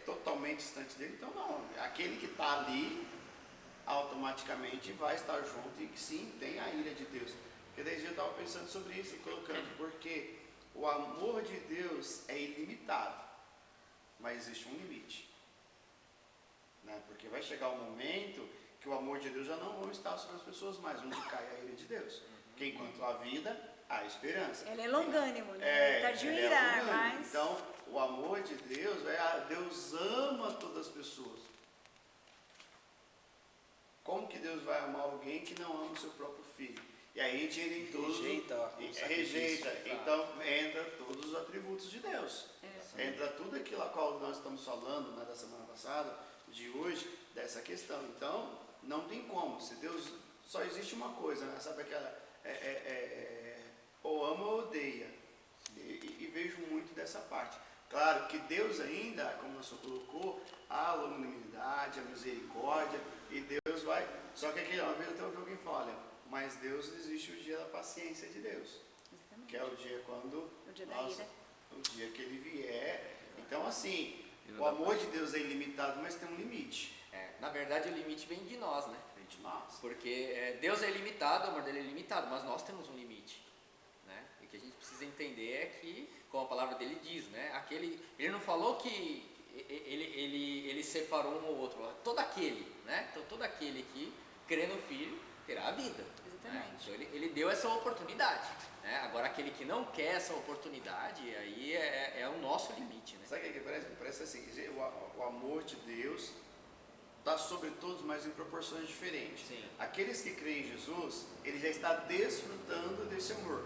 totalmente distante dele, então não, aquele que está ali automaticamente vai estar junto e que sim, tem a ira de Deus. Porque desde eu estava pensando sobre isso e colocando, porque o amor de Deus é ilimitado, mas existe um limite, né? Porque vai chegar um momento que o amor de Deus já não vai estar sobre as pessoas mais, onde cai a ira de Deus. Porque enquanto há vida, há esperança. Ele é longânimo, né? Tardio em ele é irar, longânimo. mas... Então, o amor de Deus, Deus ama todas as pessoas. Como que Deus vai amar alguém que não ama o seu próprio filho? E aí a gente entra em todos... Rejeita. Então, entra todos os atributos de Deus. Entra tudo aquilo a qual nós estamos falando, né, da semana passada, de hoje, dessa questão. Então, não tem como. Se Deus... Só existe uma coisa, né? Sabe aquela... ou ama ou odeia. E vejo muito dessa parte. Claro que Deus ainda, como o senhor colocou, a longanimidade, a misericórdia, e Deus vai... Só que aqui, uma vez até ouvi alguém falar, olha, mas Deus existe o dia da paciência de Deus. Exatamente. Que é o dia quando... O dia da ira. O dia que Ele vier. Então, assim, o amor de Deus é ilimitado, mas tem um limite. Na verdade, o limite vem de nós, né? Vem de nós. Porque Deus é ilimitado, o amor dele é ilimitado, mas nós temos um limite. Né? E o que a gente precisa entender é que, como a palavra dele diz, né? Ele não falou que ele separou um ou outro. Todo aquele, né? Então, todo aquele que crê no Filho terá a vida. Né? Então, ele deu essa oportunidade. Né? Agora, aquele que não quer essa oportunidade, aí é o nosso limite. Né? Sabe o que parece assim? O amor de Deus está sobre todos, mas em proporções diferentes. Sim. Aqueles que creem em Jesus, ele já está desfrutando desse amor.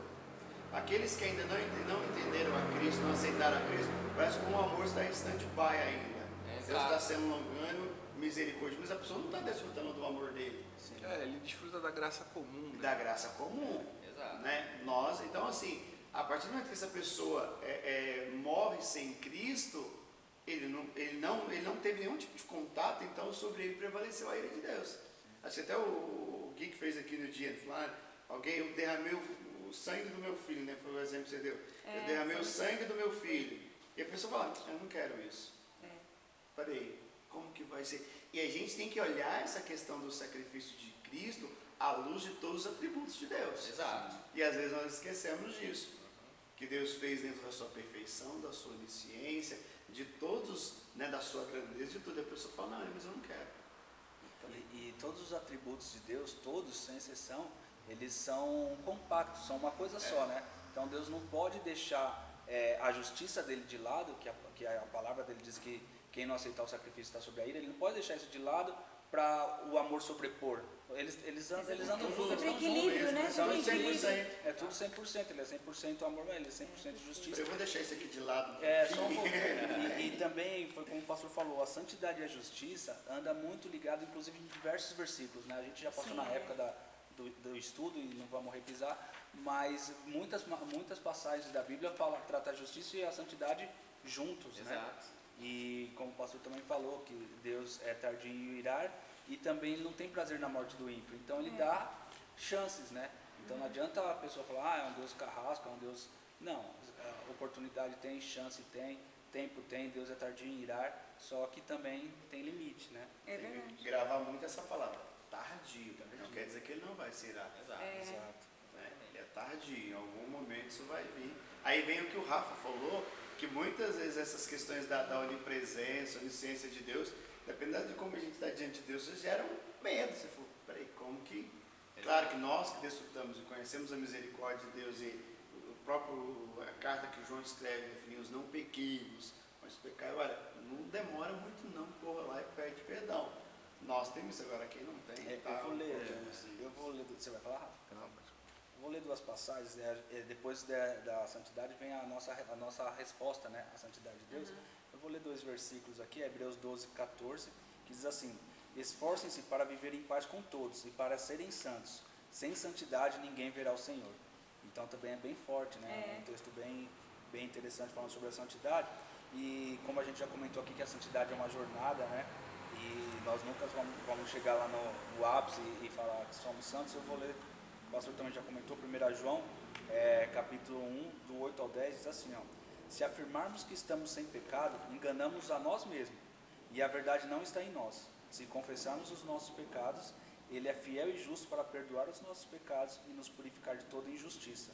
Aqueles que ainda não entenderam a Cristo, não aceitaram a Cristo, parece que o amor está em stand-by ainda. Deus está sendo longânimo, misericórdia, mas a pessoa não está desfrutando do amor dele. Ele desfruta da graça comum. Né? Da graça comum. Exato. Né? Então assim, a partir do momento que essa pessoa morre sem Cristo, ele não teve nenhum tipo de contato, então sobre ele prevaleceu a ira de Deus. Acho que até o Gui que fez aqui no dia, ele falou, eu derramei o sangue do meu filho, né? Foi o exemplo que você deu. Eu derramei o sangue do meu filho. E a pessoa fala, eu não quero isso. Peraí, como que vai ser? E a gente tem que olhar essa questão do sacrifício de Cristo à luz de todos os atributos de Deus. Exato. E às vezes nós esquecemos disso. Que Deus fez dentro da sua perfeição, da sua onisciência, de todos, né, da sua grandeza, de tudo. E a pessoa fala, não, mas eu não quero. E todos os atributos de Deus, todos, sem exceção, eles são compactos, são uma coisa só, né? Então Deus não pode deixar a justiça dele de lado, que a palavra dele diz que quem não aceitar o sacrifício está sobre a ira, ele não pode deixar isso de lado para o amor sobrepor. Eles andam juntos. Sempre equilíbrio, né? Sempre 100%. É tudo 100%, ele é 100% amor, mas ele é 100% justiça. Eu vou deixar isso aqui de lado. Só um pouquinho. E também, foi como o pastor falou, a santidade e a justiça anda muito ligado, inclusive em diversos versículos, né? A gente já passou na época do estudo e não vamos repisar, mas muitas passagens da Bíblia tratam a justiça e a santidade juntos, Exato. né? E como o pastor também falou, que Deus é tardio em irar e também ele não tem prazer na morte do ímpio, então ele dá chances, né? Então não adianta a pessoa falar, é um Deus carrasco, é um Deus... Não, oportunidade tem, chance tem, tempo tem, Deus é tardio em irar, só que também tem limite, né? É Tem verdade. que gravar muito essa palavra, tardio. Não quer dizer que ele não vai se irar. Exato. Exato. Né? Ele é tardio, em algum momento isso vai vir. Aí vem o que o Rafa falou, que muitas vezes essas questões da onipresença, onisciência de Deus, dependendo de como a gente está diante de Deus, isso gera um medo. Você falou, peraí, como que... Claro que nós que desfrutamos e conhecemos a misericórdia de Deus e a carta que João escreve, definiu os não pequemos, mas pecar, olha, não demora muito não, corra lá e pede perdão. Nós temos isso, agora quem não tem. Eu vou ler, você vai falar, Rafa? Não, Eu vou ler duas passagens, depois da santidade vem a nossa resposta, né, à santidade de Deus. Eu vou ler 2 versículos aqui, Hebreus 12, 14, que diz assim: esforcem-se para viver em paz com todos e para serem santos. Sem santidade ninguém verá o Senhor. Então também é bem forte, né? Um texto bem interessante falando sobre a santidade. E como a gente já comentou aqui que a santidade é uma jornada, né? E nós nunca vamos chegar lá no ápice e falar que somos santos. Eu vou ler, o pastor também já comentou, 1 João, capítulo 1, do 8 ao 10, diz assim, ó: se afirmarmos que estamos sem pecado, enganamos a nós mesmos, e a verdade não está em nós. Se confessarmos os nossos pecados, Ele é fiel e justo para perdoar os nossos pecados e nos purificar de toda injustiça.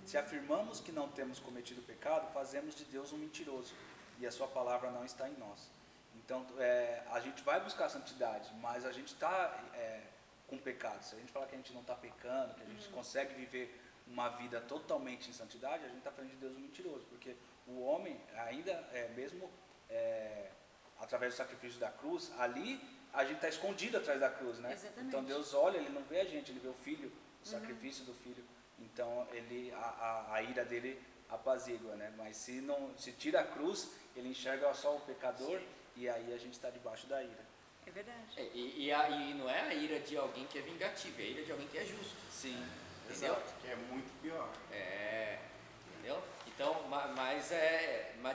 Se afirmamos que não temos cometido pecado, fazemos de Deus um mentiroso, e a sua palavra não está em nós. Então, a gente vai buscar a santidade, mas a gente está com pecado. Se a gente falar que a gente não está pecando, que a gente consegue viver uma vida totalmente em santidade, a gente está falando de Deus mentiroso, porque o homem ainda, mesmo através do sacrifício da cruz, ali a gente está escondido atrás da cruz, né? Exatamente. Então Deus olha, Ele não vê a gente, Ele vê o Filho, o sacrifício do Filho. Então a ira dele apazigua, né? Mas se tira a cruz, Ele enxerga só o pecador. Sim. E aí a gente está debaixo da ira. É verdade. E não é a ira de alguém que é vingativo, é a ira de alguém que é justo. Sim, entendeu? Exato. Que é muito pior. Entendeu? Então, mas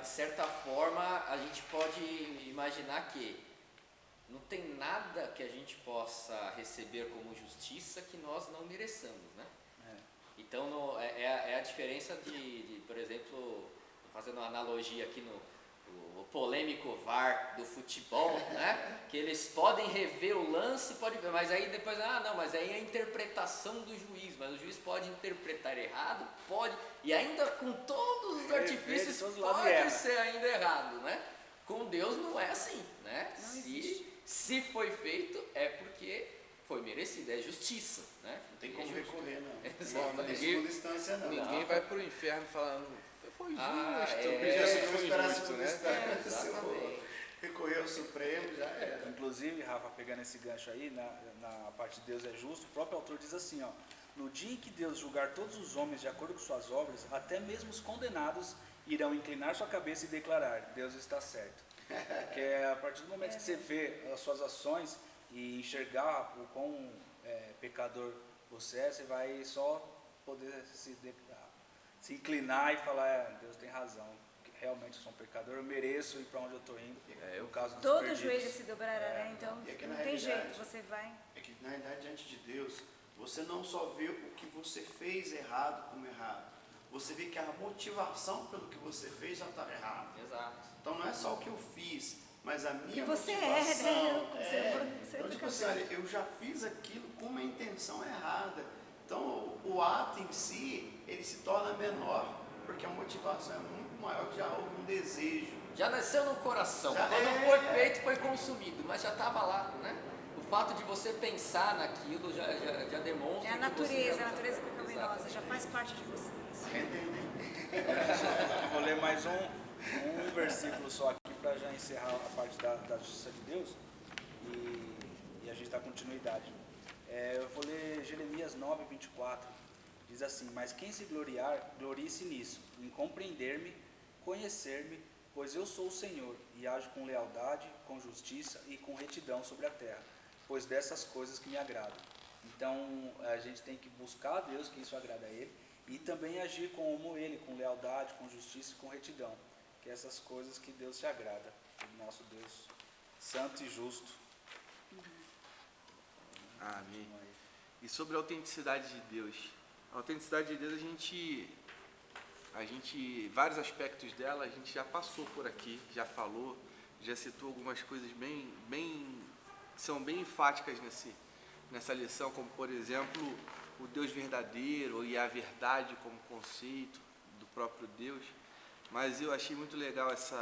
de certa forma a gente pode imaginar que não tem nada que a gente possa receber como justiça que nós não mereçamos, né? Então é a diferença de, por exemplo, fazendo uma analogia aqui no polêmico VAR do futebol, né? Que eles podem rever o lance, mas aí depois, mas aí é a interpretação do juiz, mas o juiz pode interpretar errado, e ainda com todos os artifícios pode ser ainda errado, né? Com Deus não é assim, né? Se foi feito, é porque foi merecido, é justiça, né? Não tem como recorrer, não. Exatamente. Em segunda instância, não. Ninguém vai pro inferno falando, foi justo, foi justo, né? Exatamente. Recorrer ao Supremo, já era. Inclusive, Rafa, pegando esse gancho aí, na parte de Deus é justo, o próprio autor diz assim, ó: no dia em que Deus julgar todos os homens de acordo com suas obras, até mesmo os condenados irão inclinar sua cabeça e declarar, Deus está certo. Porque a partir do momento que você vê as suas ações e enxergar o quão pecador você vai só poder se inclinar e falar, Deus tem razão, realmente eu sou um pecador, eu mereço ir para onde eu estou indo. No caso dos todo perdidos. joelho se dobrará, né? Então não tem jeito, você vai. É que na realidade, diante de Deus, você não só vê o que você fez errado como errado, você vê que a motivação pelo que você fez já estava errada. Exato. Então não é só o que eu fiz, mas a minha você motivação. Você então, tipo assim, olha, eu já fiz aquilo com uma intenção errada. Então o ato em si, ele se torna menor, porque a motivação é muito maior, já houve um desejo. Já nasceu no coração. Já quando foi feito, foi consumido, mas já estava lá, né? O fato de você pensar naquilo já demonstra. É a natureza pecaminosa, já faz parte de você. Vou ler mais um versículo só aqui para já encerrar a parte da justiça de Deus e a gente dá continuidade. Eu vou ler Jeremias 9, 24. Diz assim: mas quem se gloriar, glorie-se nisso, em compreender-me, conhecer-me, pois eu sou o Senhor, e ajo com lealdade, com justiça e com retidão sobre a terra, pois dessas coisas que me agradam. Então a gente tem que buscar a Deus, que isso agrada a Ele, e também agir como Ele, com lealdade, com justiça e com retidão, que é essas coisas que Deus se agrada, o nosso Deus santo e justo. Amém. E sobre a autenticidade de Deus, a autenticidade de Deus a gente vários aspectos dela a gente já passou por aqui, já falou, já citou algumas coisas que são bem enfáticas nessa lição, como por exemplo o Deus verdadeiro e a verdade como conceito do próprio Deus. Mas eu achei muito legal esse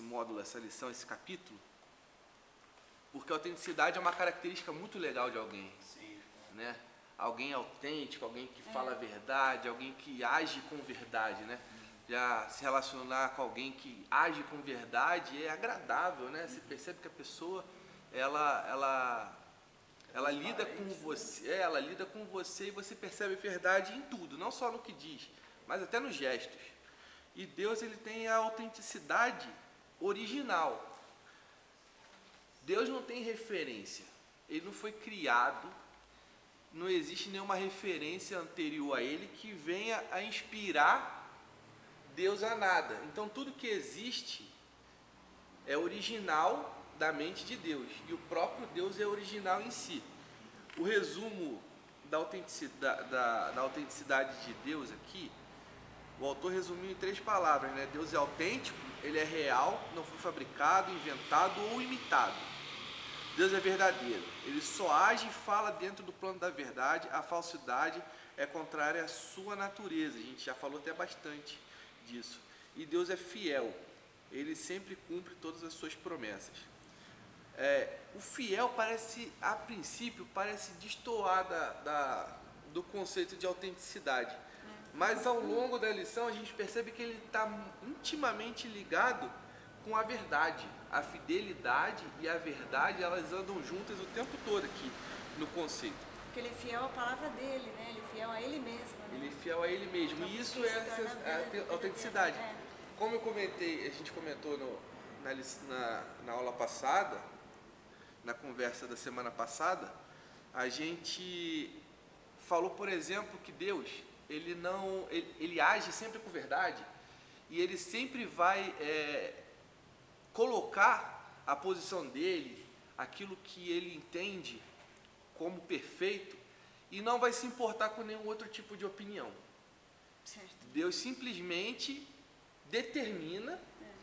módulo, essa lição, esse capítulo, porque a autenticidade é uma característica muito legal de alguém. Sim. Né? Alguém autêntico, alguém que fala a verdade, alguém que age com verdade, né? Já se relacionar com alguém que age com verdade é agradável, né? Você percebe que a pessoa ela lida com você, ela lida com você e você percebe verdade em tudo, não só no que diz, mas até nos gestos. E Deus, ele tem a autenticidade original. Deus não tem referência, ele não foi criado, não existe nenhuma referência anterior a ele que venha a inspirar Deus a nada. Então tudo que existe é original da mente de Deus, e o próprio Deus é original em si. O resumo da autenticidade de Deus aqui, o autor resumiu em 3 palavras, né? Deus é autêntico, ele é real, não foi fabricado, inventado ou imitado. Deus é verdadeiro, ele só age e fala dentro do plano da verdade, a falsidade é contrária à sua natureza, a gente já falou até bastante disso. E Deus é fiel, ele sempre cumpre todas as suas promessas. o fiel parece, a princípio, parece destoar do conceito de autenticidade. Mas ao longo da lição a gente percebe que ele está intimamente ligado com a verdade. A fidelidade e a verdade, elas andam juntas o tempo todo aqui no conceito. Porque ele é fiel à palavra dele, né? Ele é fiel a ele mesmo. Né? Ele é fiel a ele mesmo. E isso é a autenticidade. Como eu comentei, a gente comentou na aula passada, na conversa da semana passada, a gente falou, por exemplo, que Deus, ele age sempre com verdade e ele sempre vai colocar a posição dele, aquilo que ele entende como perfeito, e não vai se importar com nenhum outro tipo de opinião. Certo. Deus simplesmente determina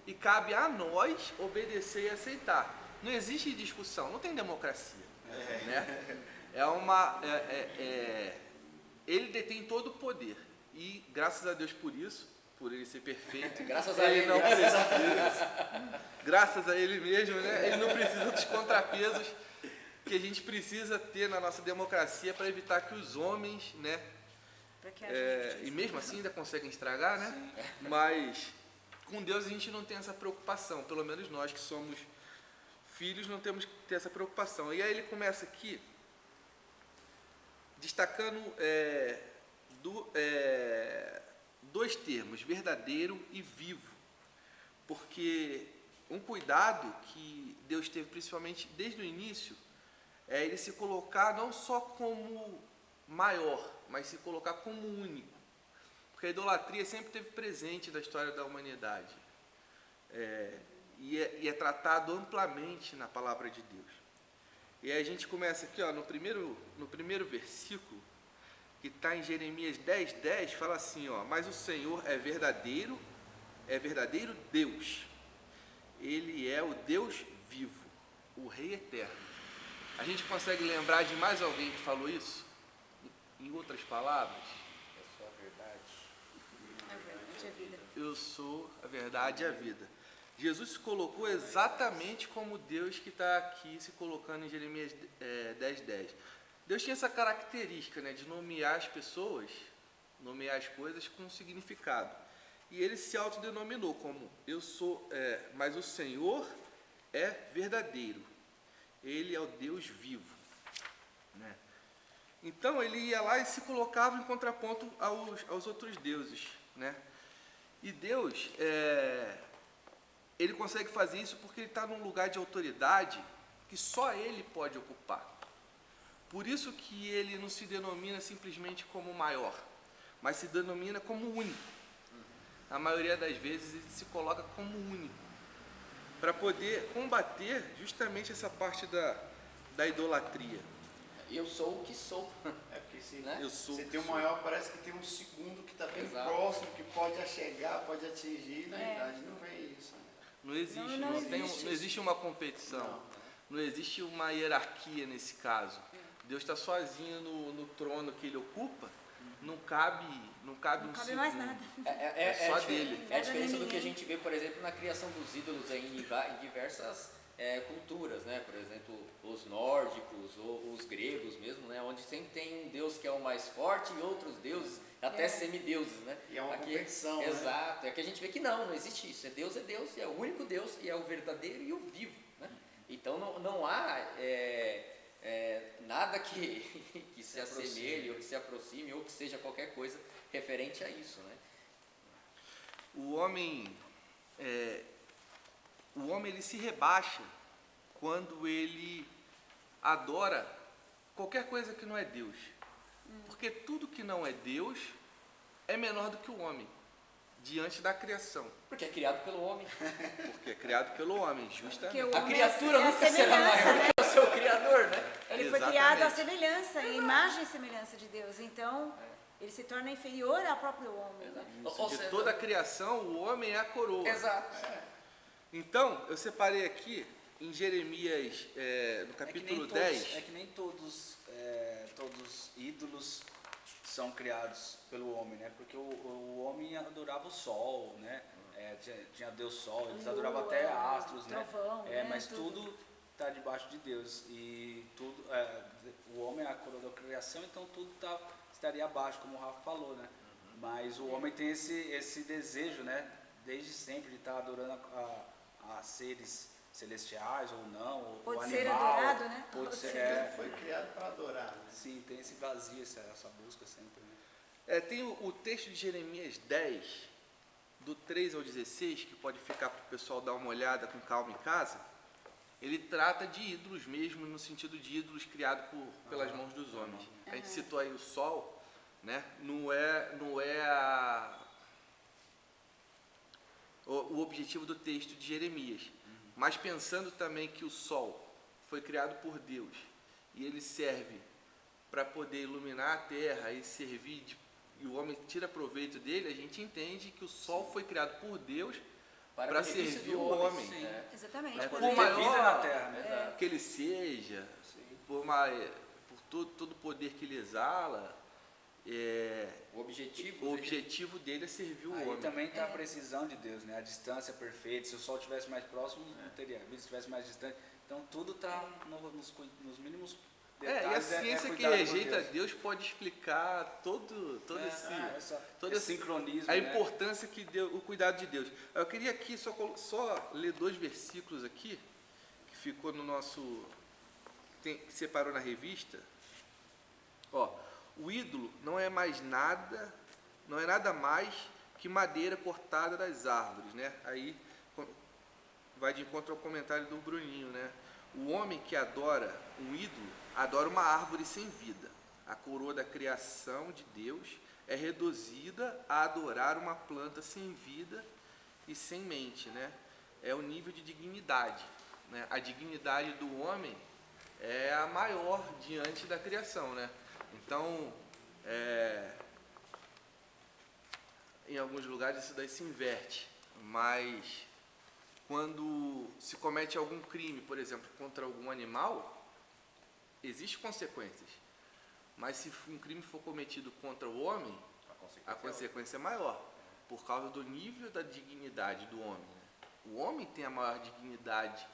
e cabe a nós obedecer e aceitar. Não existe discussão, não tem democracia. Né? Ele detém todo o poder e graças a Deus por isso, por ele ser perfeito, Graças a ele. não precisa, graças a ele mesmo, né? Ele não precisa dos contrapesos que a gente precisa ter na nossa democracia para evitar que os homens, né? E mesmo assim ainda conseguem estragar, né? Sim. Mas com Deus a gente não tem essa preocupação, pelo menos nós que somos filhos não temos que ter essa preocupação. E aí ele começa aqui destacando dois termos, verdadeiro e vivo, porque um cuidado que Deus teve principalmente desde o início é ele se colocar não só como maior, mas se colocar como único, porque a idolatria sempre esteve presente na história da humanidade e é tratado amplamente na palavra de Deus. E aí a gente começa aqui, ó, no primeiro versículo, que está em Jeremias 10:10, fala assim, ó, mas o Senhor é verdadeiro Deus. Ele é o Deus vivo, o Rei eterno. A gente consegue lembrar de mais alguém que falou isso? Em outras palavras? Eu sou a verdade. A verdade é a vida. Eu sou a verdade e a vida. Jesus se colocou exatamente como Deus que está aqui se colocando em Jeremias 10:10. Deus tinha essa característica, né, de nomear as pessoas, nomear as coisas com significado. E ele se autodenominou como eu sou, mas o Senhor é verdadeiro. Ele é o Deus vivo. Né? Então ele ia lá e se colocava em contraponto aos outros deuses. Né? E Deus, ele consegue fazer isso porque ele está num lugar de autoridade que só ele pode ocupar. Por isso que ele não se denomina simplesmente como maior, mas se denomina como único. A maioria das vezes ele se coloca como único, para poder combater justamente essa parte da idolatria. Eu sou o que sou. Porque se, Né? Eu sou se tem o maior, parece que tem um segundo que está bem Exato. próximo, que pode chegar, pode atingir. Na verdade, não é isso. Né? Não existe, Não não existe uma competição, não existe uma hierarquia nesse caso. Deus está sozinho no trono que ele ocupa, não cabe Não cabe mais nada. É só dele. É a diferença do que a gente vê, por exemplo, na criação dos ídolos aí em diversas culturas, né? Por exemplo, os nórdicos ou os gregos mesmo, né? Onde sempre tem um deus que é o mais forte e outros deuses, até semideuses, né? E é uma Aqui, competição, né? exato. É que a gente vê que não existe isso. Deus, e é o único Deus, e é o verdadeiro e o vivo, né? Então não há nada que se assemelhe ou que se aproxime ou que seja qualquer coisa referente a isso, né? O homem ele se rebaixa quando ele adora qualquer coisa que não é Deus. Porque tudo que não é Deus é menor do que o homem, diante da criação. Porque é criado pelo homem. Porque é criado pelo homem, justamente. Porque o A homem criatura é a nunca será maior semelhança, né? que o seu criador, né? Ele foi criado à semelhança, à imagem e semelhança de Deus. Então, ele se torna inferior ao próprio homem. De toda a criação, o homem é a coroa. Exato. Então, eu separei aqui em Jeremias, no capítulo 10. É que nem todos ídolos são criados pelo homem, né? Porque o homem adorava o sol, né? Tinha Deus Sol, eles adoravam até astros, né? Trovão, né? Mas Tudo. está debaixo de Deus. E tudo, o homem é a coroa da criação, então tudo estaria abaixo, como o Rafa falou, né? Mas o homem tem esse desejo, né? Desde sempre de estar adorando a seres celestiais ou não, ou Pode animal. ser adorado, né? Pode ser, Ele foi criado para adorar, né? sim, tem esse vazio, essa busca sempre, né? Tem o texto de Jeremias 10, do 3 ao 16, que pode ficar para o pessoal dar uma olhada com calma em casa. Ele trata de ídolos mesmo, no sentido de ídolos criados pelas mãos dos homens. A gente citou aí o sol, né? Não é o objetivo do texto de Jeremias. Mas pensando também que o sol foi criado por Deus e ele serve para poder iluminar a terra e servir e o homem tira proveito dele, a gente entende que o sol foi criado por Deus para servir o homem. Sim. Exatamente. Para Por poder ter maior vida na terra, né? que ele seja, por todo o poder que ele exala, O objetivo, o objetivo dele é servir o Aí homem. também está a precisão de Deus, né? A distância perfeita. Se o sol estivesse mais próximo, não teria. Se estivesse mais distante. Então tudo está nos mínimos E a detalhes. ciência que cuidado por rejeita Deus. Deus pode explicar todo Esse sincronismo, a né? importância que deu, o cuidado de Deus. Eu queria aqui só ler 2 versículos aqui, que ficou no nosso, que separou na revista. O ídolo não é nada mais que madeira cortada das árvores, né? Aí vai de encontro ao comentário do Bruninho, né? O homem que adora um ídolo adora uma árvore sem vida. A coroa da criação de Deus é reduzida a adorar uma planta sem vida e sem mente, né? É o nível de dignidade, né? A dignidade do homem é a maior diante da criação, né? Então, em alguns lugares isso daí se inverte, mas quando se comete algum crime, por exemplo, contra algum animal, existem consequências. Mas se um crime for cometido contra o homem, a consequência é maior, por causa do nível da dignidade do homem, né? O homem tem a maior dignidade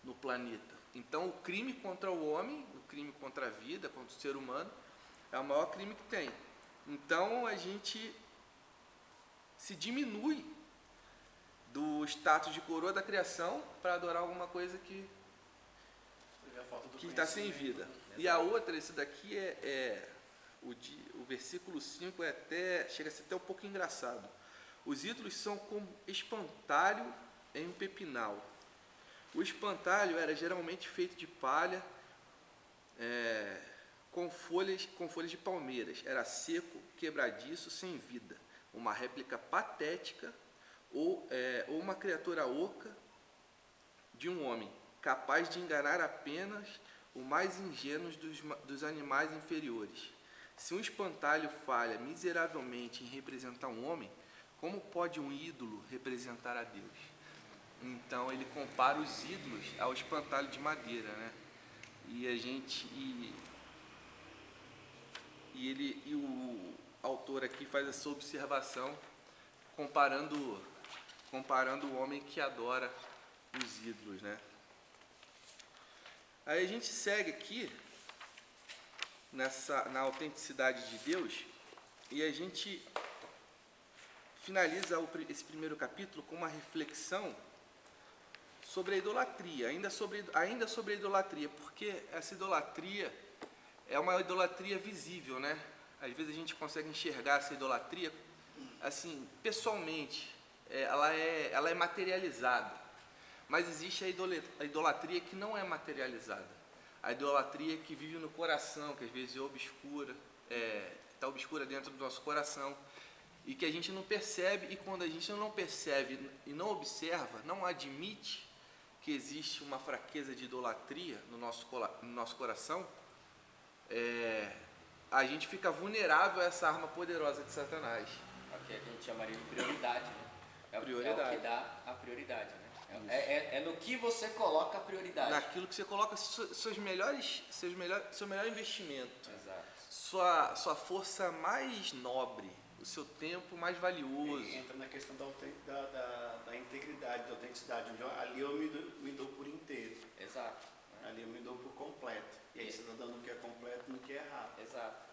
no planeta. Então o crime contra o homem, o crime contra a vida, contra o ser humano, é o maior crime que tem. Então a gente se diminui do status de coroa da criação para adorar alguma coisa que está sem vida. E a outra, esse daqui o versículo 5 chega a ser até um pouco engraçado. Os ídolos são como espantalho em um pepinal. O espantalho era geralmente feito de palha, com folhas de palmeiras. Era seco, quebradiço, sem vida. Uma réplica patética ou uma criatura oca de um homem, capaz de enganar apenas o mais ingênuo dos animais inferiores. Se um espantalho falha miseravelmente em representar um homem, como pode um ídolo representar a Deus? Então ele compara os ídolos ao espantalho de madeira, né? E o autor aqui faz essa observação comparando o homem que adora os ídolos, né? Aí a gente segue aqui na autenticidade de Deus e a gente finaliza esse primeiro capítulo com uma reflexão sobre a idolatria, ainda sobre a idolatria, porque essa idolatria é uma idolatria visível, né? Às vezes a gente consegue enxergar essa idolatria assim, pessoalmente, ela é materializada. Mas existe a idolatria que não é materializada. A idolatria que vive no coração, que às vezes é obscura, está obscura dentro do nosso coração, e que a gente não percebe, e quando a gente não percebe e não observa, não admite que existe uma fraqueza de idolatria no nosso coração, a gente fica vulnerável a essa arma poderosa de Satanás. Que a gente chamaria de prioridade, né? É o que dá a prioridade, né? É no que você coloca a prioridade. Naquilo que você coloca seu melhor investimento. Exato. Sua força mais nobre, o seu tempo mais valioso. Entra na questão da integridade, da autenticidade, onde ali eu me dou por inteiro. Exato. Ali eu me dou por completo. E aí você está dando o que é completo no que é errado. Exato.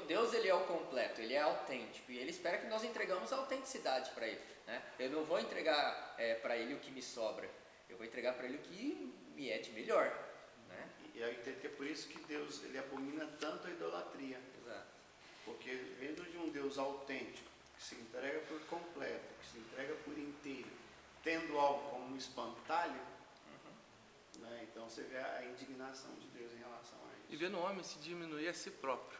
Deus, ele é o completo, ele é autêntico, e ele espera que nós entregamos a autenticidade para ele, né? Eu não vou entregar para ele o que me sobra, eu vou entregar para ele o que me é de melhor, né? E eu entendo que é por isso que Deus, ele abomina tanto a idolatria. Exato. Porque vendo de um Deus autêntico, que se entrega por completo, que se entrega por inteiro, tendo algo como um espantalho, né? Então você vê a indignação de Deus em relação a E isso. vendo o homem se diminuir a si próprio,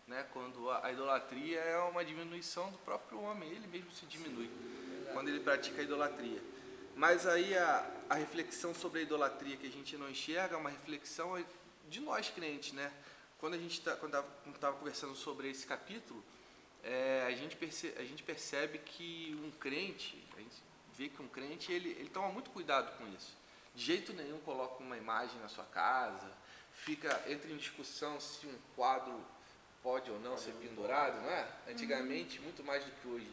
né? Quando a idolatria é uma diminuição do próprio homem, ele mesmo se diminui quando ele pratica a idolatria. Mas aí a reflexão sobre a idolatria que a gente não enxerga é uma reflexão de nós crentes, né? Quando a gente estava conversando sobre esse capítulo, a gente percebe que um crente, a gente vê que um crente ele toma muito cuidado com isso. De jeito nenhum coloca uma imagem na sua casa, entra em discussão se um quadro pode ou não ser pendurado, não é? Antigamente, muito mais do que hoje,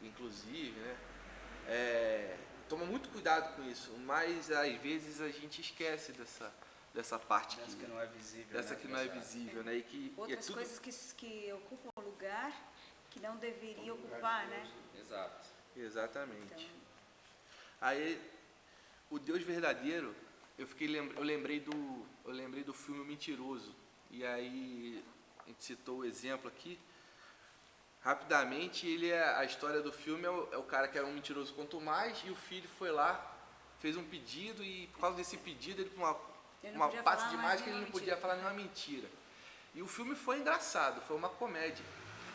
inclusive, né? Toma muito cuidado com isso, mas às vezes a gente esquece dessa parte que não é visível. dessa né? que não é visível, né? Outras tudo... coisas que ocupam o lugar que não deveria ocupar, né? Exato. Exatamente. Então, Aí, o Deus verdadeiro, eu lembrei do filme Mentiroso. E aí, a gente citou o exemplo aqui. Rapidamente, a história do filme é o cara que era um mentiroso quanto mais, e o filho foi lá, fez um pedido, e por causa desse pedido, ele com uma passe de mágica, ele não podia falar nenhuma mentira. E o filme foi engraçado, foi uma comédia.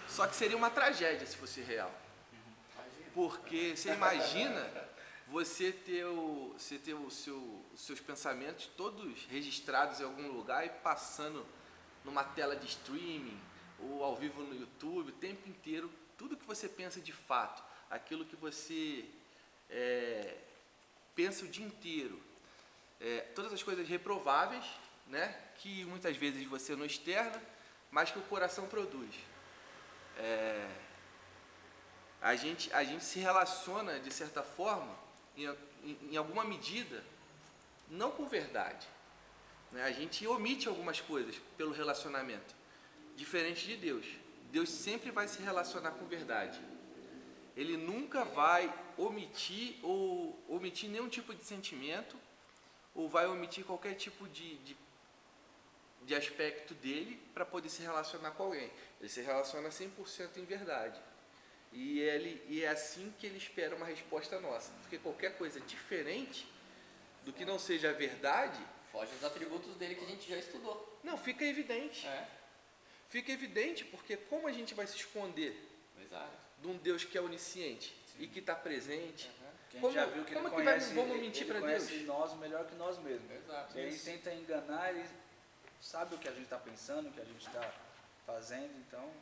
Só que seria uma tragédia se fosse real. Porque você imagina você ter os seus pensamentos todos registrados em algum lugar e passando numa tela de streaming ou ao vivo no YouTube o tempo inteiro, tudo que você pensa de fato, aquilo que você pensa o dia inteiro, todas as coisas reprováveis, né, que muitas vezes você não externa, mas que o coração produz. A gente se relaciona de certa forma, em alguma medida, não com verdade, né? A gente omite algumas coisas pelo relacionamento, diferente de Deus. Deus sempre vai se relacionar com verdade. Ele nunca vai omitir nenhum tipo de sentimento, ou vai omitir qualquer tipo de aspecto dele para poder se relacionar com alguém. Ele se relaciona 100% em verdade. E é assim que ele espera uma resposta nossa. Porque qualquer coisa diferente do que não seja a verdade... Foge dos atributos dele que a gente já estudou. Não, fica evidente. Fica evidente, porque como a gente vai se esconder de um Deus que é onisciente e que está presente? Que a gente já viu que ele conhece, vamos mentir para Deus? Ele conhece nós melhor que nós mesmos. Exato. Ele tenta enganar, ele sabe o que a gente está pensando, o que a gente está fazendo, então...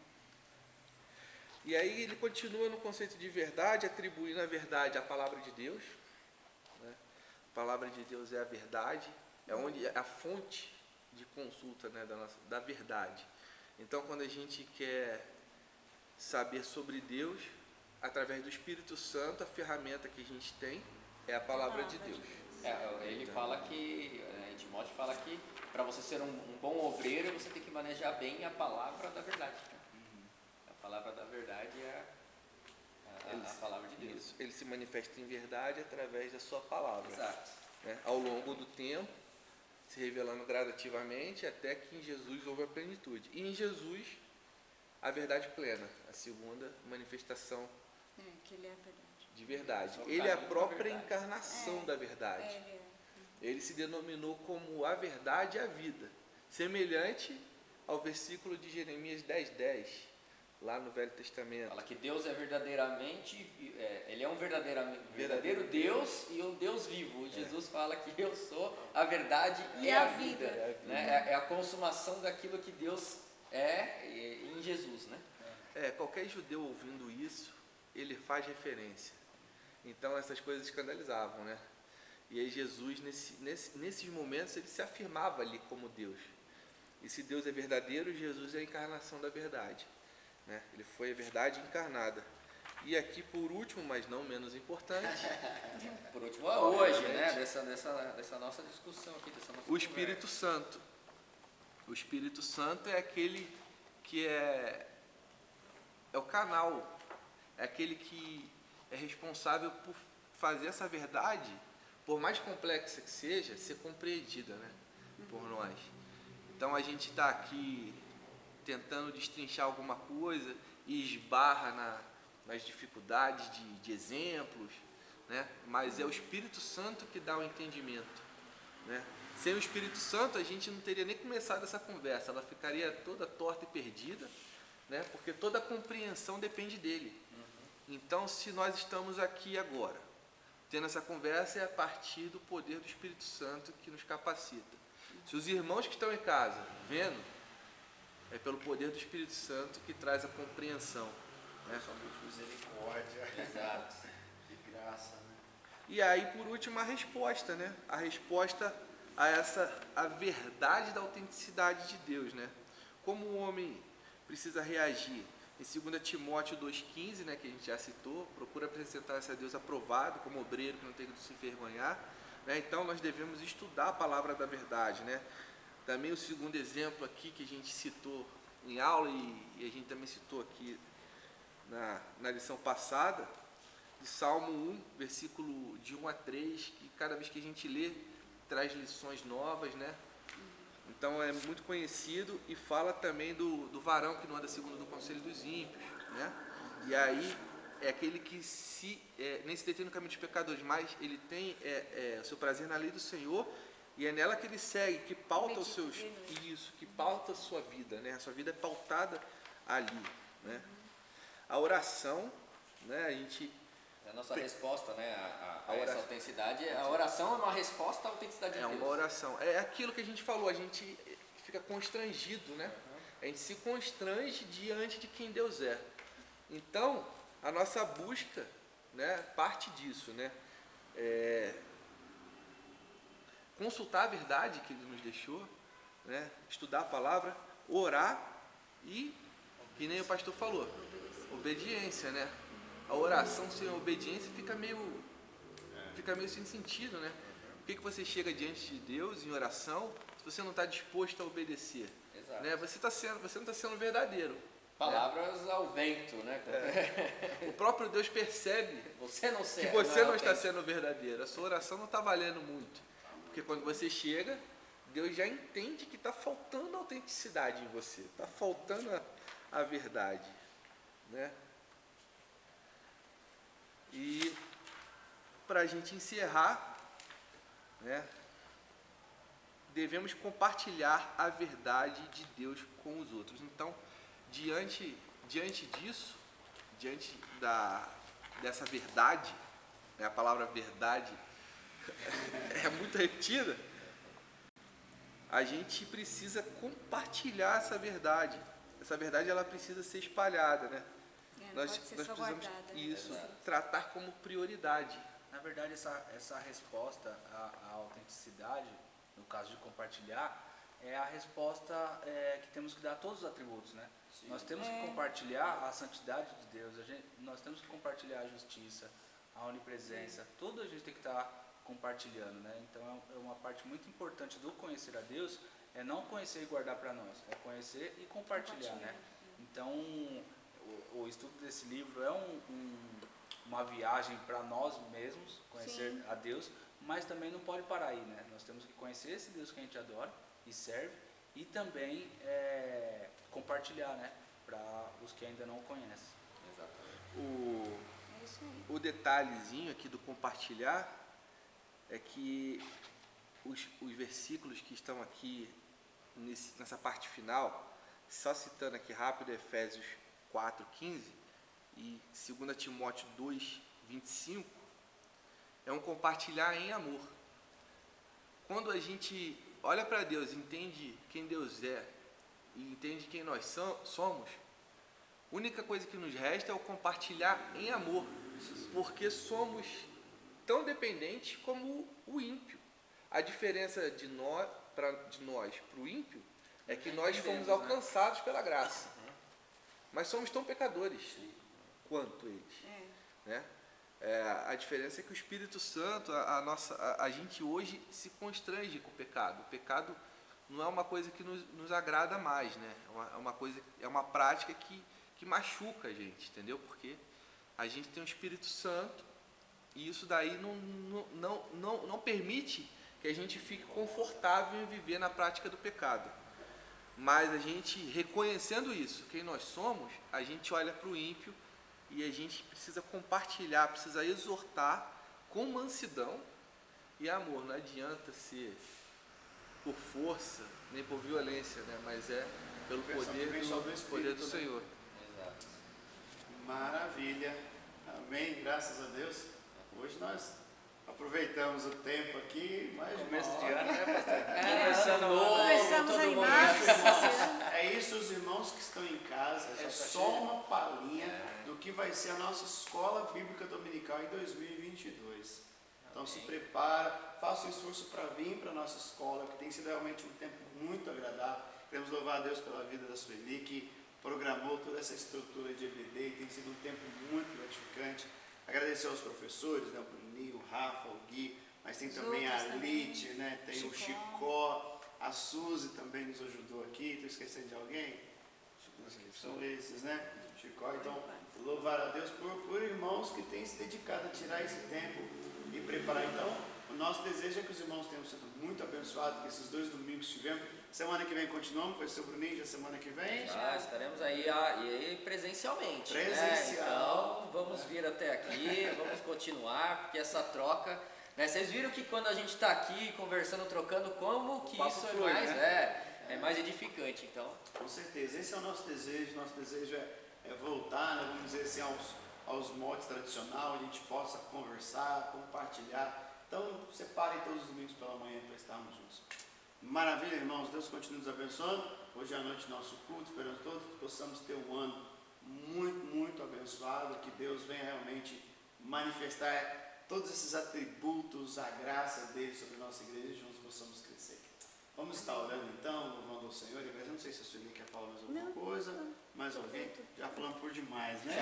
E aí ele continua no conceito de verdade, atribuindo a verdade à palavra de Deus, né? A palavra de Deus é a verdade, é onde é a fonte de consulta, né, da verdade. Então, quando a gente quer saber sobre Deus, através do Espírito Santo, a ferramenta que a gente tem é a palavra de Deus. Ele fala que, Timóteo fala que para você ser um bom obreiro, você tem que manejar bem a palavra da verdade. A palavra da verdade é a palavra de Deus. Isso, ele se manifesta em verdade através da sua palavra. Exato. Né? Ao longo do tempo, se revelando gradativamente, até que em Jesus houve a plenitude. E em Jesus, a verdade plena, a segunda manifestação que ele é a verdade. de verdade. Ele é a própria encarnação da verdade. Ele se denominou como a verdade e a vida, semelhante ao versículo de Jeremias 10:10, lá no Velho Testamento. Fala que Deus é verdadeiramente, ele é um verdadeiro Deus e um Deus vivo. Jesus fala que eu sou a verdade e a vida. Né? É a consumação daquilo que Deus é em Jesus, né? Qualquer judeu ouvindo isso, ele faz referência. Então essas coisas escandalizavam, né? E aí Jesus, nesses momentos, ele se afirmava ali como Deus. E se Deus é verdadeiro, Jesus é a encarnação da verdade. né? Ele foi a verdade encarnada. E aqui por último, mas não menos importante, Por último, hoje, né? Dessa nossa discussão aqui, dessa nossa o Espírito Santo. O Espírito Santo é aquele que é o canal, é aquele que é responsável por fazer essa verdade, por mais complexa que seja, ser compreendida, né, por nós. Então a gente está aqui tentando destrinchar alguma coisa e esbarra nas dificuldades de exemplos, né, mas é o Espírito Santo que dá o entendimento, né. Sem o Espírito Santo a gente não teria nem começado essa conversa, ela ficaria toda torta e perdida, né, porque toda a compreensão depende dele. Então, se nós estamos aqui agora, tendo essa conversa, é a partir do poder do Espírito Santo que nos capacita. Se os irmãos que estão em casa vendo, é pelo poder do Espírito Santo que traz a compreensão, né? Somente misericórdia. Exato. Que graça, né? E aí, por último, a resposta, né? A resposta a verdade da autenticidade de Deus, né? Como o homem precisa reagir? Em 2 Timóteo 2,15, né, que a gente já citou, procura apresentar-se a Deus aprovado, como obreiro que não tem que se envergonhar, né? Então nós devemos estudar a palavra da verdade, né? Também o segundo exemplo aqui que a gente citou em aula e a gente também citou aqui na lição passada, de Salmo 1, versículo de 1 a 3, que cada vez que a gente lê, traz lições novas, né? Então é muito conhecido e fala também do varão que não anda segundo o conselho dos ímpios, né? E aí é aquele que nem se detém no caminho dos pecadores, mas ele tem o seu prazer na lei do Senhor e é nela que ele segue, que pauta os seus que pauta a sua vida, né? A sua vida é pautada ali, né? A oração, né? A nossa resposta, né, a essa autenticidade, a oração é uma resposta à autenticidade de Deus. É uma oração. É aquilo que a gente falou, a gente fica constrangido, né? A gente se constrange diante de quem Deus é. Então, a nossa busca, né, parte disso, né? Consultar a verdade que Ele nos deixou, né? Estudar a palavra, orar e, que nem o pastor falou, obediência, né? A oração sem obediência fica meio sem sentido, né? Por que você chega diante de Deus em oração se você não está disposto a obedecer? Exato. Né? Você não está sendo verdadeiro. Palavras ao vento, né? O próprio Deus percebe que você não está sendo verdadeiro. A sua oração não está valendo muito. Porque quando você chega, Deus já entende que está faltando autenticidade em você. Está faltando a verdade, né? E para a gente encerrar, né, devemos compartilhar a verdade de Deus com os outros. Então, diante disso, diante dessa verdade, né, a palavra verdade é muito repetida, a gente precisa compartilhar essa verdade. Essa verdade ela precisa ser espalhada, né? Nós precisamos tratar como prioridade. Na verdade, essa resposta à autenticidade, no caso de compartilhar, é a resposta que temos que dar a todos os atributos, né? Sim. Nós temos que compartilhar a santidade de Deus, nós temos que compartilhar a justiça, a onipresença, tudo a gente tem que estar compartilhando, né? Então é uma parte muito importante do conhecer a Deus, é não conhecer e guardar para nós, é conhecer e compartilhar, né? Então o estudo desse livro é uma viagem para nós mesmos, conhecer a Deus, mas também não pode parar aí, né? Nós temos que conhecer esse Deus que a gente adora e serve e também compartilhar, né? Para os que ainda não conhecem. Exatamente. O detalhezinho aqui do compartilhar é que os versículos que estão aqui nessa parte final, só citando aqui rápido Efésios 4:15 e 2 Timóteo 2:25, é um compartilhar em amor. Quando a gente olha para Deus, entende quem Deus é e entende quem nós somos, a única coisa que nos resta é o compartilhar em amor, porque somos tão dependentes como o ímpio. A diferença de nós para o ímpio é que nós fomos alcançados pela graça. mas somos tão pecadores quanto eles. Né? A diferença é que o Espírito Santo, a gente hoje se constrange com o pecado. O pecado não é uma coisa que nos agrada mais, né? É uma prática que machuca a gente, entendeu? Porque a gente tem o Espírito Santo e isso daí não permite que a gente fique confortável em viver na prática do pecado. Mas a gente, reconhecendo isso, quem nós somos, a gente olha para o ímpio e a gente precisa compartilhar, precisa exortar com mansidão e amor. Não adianta ser por força, nem por violência, né? Mas é pelo poder do Senhor. Exato. Maravilha. Amém. Graças a Deus. Hoje nós aproveitamos o tempo aqui, mais Começo uma de hora. ano, né, pastor? Começamos todo a mundo imagens. É isso, os irmãos que estão em casa, é só uma palhinha do que vai ser a nossa escola bíblica dominical em 2022. Então se prepara, faça um esforço para vir para a nossa escola, que tem sido realmente um tempo muito agradável. Queremos louvar a Deus pela vida da Sueli, que programou toda essa estrutura de EBD, e tem sido um tempo muito gratificante. Agradecer aos professores, né, o Bruninho, o Rafa, o Gui, mas tem também a Lite, né, tem o Chicó, a Suzy também nos ajudou aqui. Estou esquecendo de alguém? São esses, né? Chicó. Então, louvar a Deus por irmãos que têm se dedicado a tirar esse tempo e preparar. Então, o nosso desejo é que os irmãos tenham sido muito abençoados, que esses 2 domingos tivemos. Semana que vem continuamos, vai ser o Bruninho já semana que vem. Já estaremos aí presencialmente. Né? Presencial. Então vamos vir até aqui, vamos continuar, porque essa troca. Né? Vocês viram que quando a gente está aqui conversando, trocando, como que isso flui, é mais, né? é mais edificante. Então, Com certeza, esse é o nosso desejo. Nosso desejo é voltar, né, vamos dizer assim, aos moldes tradicionais, a gente possa conversar, compartilhar. Então, separem todos os domingos pela manhã para estarmos juntos. Maravilha, irmãos. Deus continue nos abençoando. Hoje à noite, nosso culto. Esperamos todos que possamos ter um ano muito, muito abençoado. Que Deus venha realmente manifestar todos esses atributos, a graça dele sobre a nossa igreja e juntos possamos crescer. Vamos estar orando então, louvando ao Senhor. Eu não sei se a Sueli quer falar mais alguma coisa, mais alguém? Já falamos por demais, né?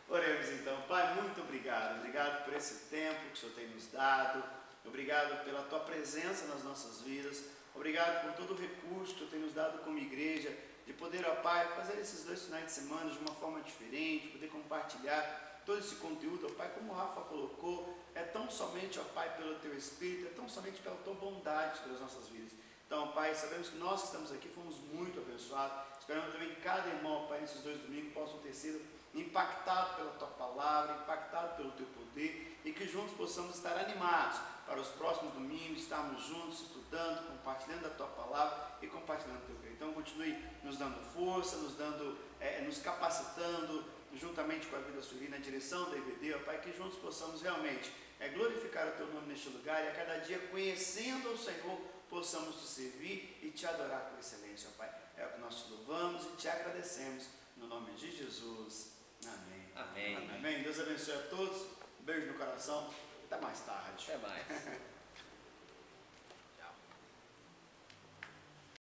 Oremos então. Pai, muito obrigado. Obrigado por esse tempo que o Senhor tem nos dado. Obrigado pela tua presença nas nossas vidas. Obrigado por todo o recurso que o Senhor tem nos dado como igreja, de poder, ó Pai, fazer esses 2 finais de semana de uma forma diferente, poder compartilhar todo esse conteúdo, ó Pai, como o Rafa colocou, é tão somente, ó Pai, pelo teu Espírito, é tão somente pela tua bondade pelas nossas vidas. Então, ó Pai, sabemos que nós que estamos aqui fomos muito abençoados. Esperamos também que cada irmão, ó Pai, nesses 2 domingos possam ter sido impactados pela tua palavra, impactados pelo teu poder, e que juntos possamos estar animados para os próximos domingos, estarmos juntos, estudando, compartilhando a tua palavra e compartilhando o teu querer. Então continue nos dando força, nos capacitando, juntamente com a vida Sueli, na direção da EBD, ó Pai, que juntos possamos realmente glorificar o teu nome neste lugar e a cada dia, conhecendo o Senhor, possamos te servir e te adorar com excelência, ó Pai. É o que nós te louvamos e te agradecemos, no nome de Jesus. Amém. amém. Amém. Deus abençoe a todos. Um beijo no coração. Até mais tarde. Até mais.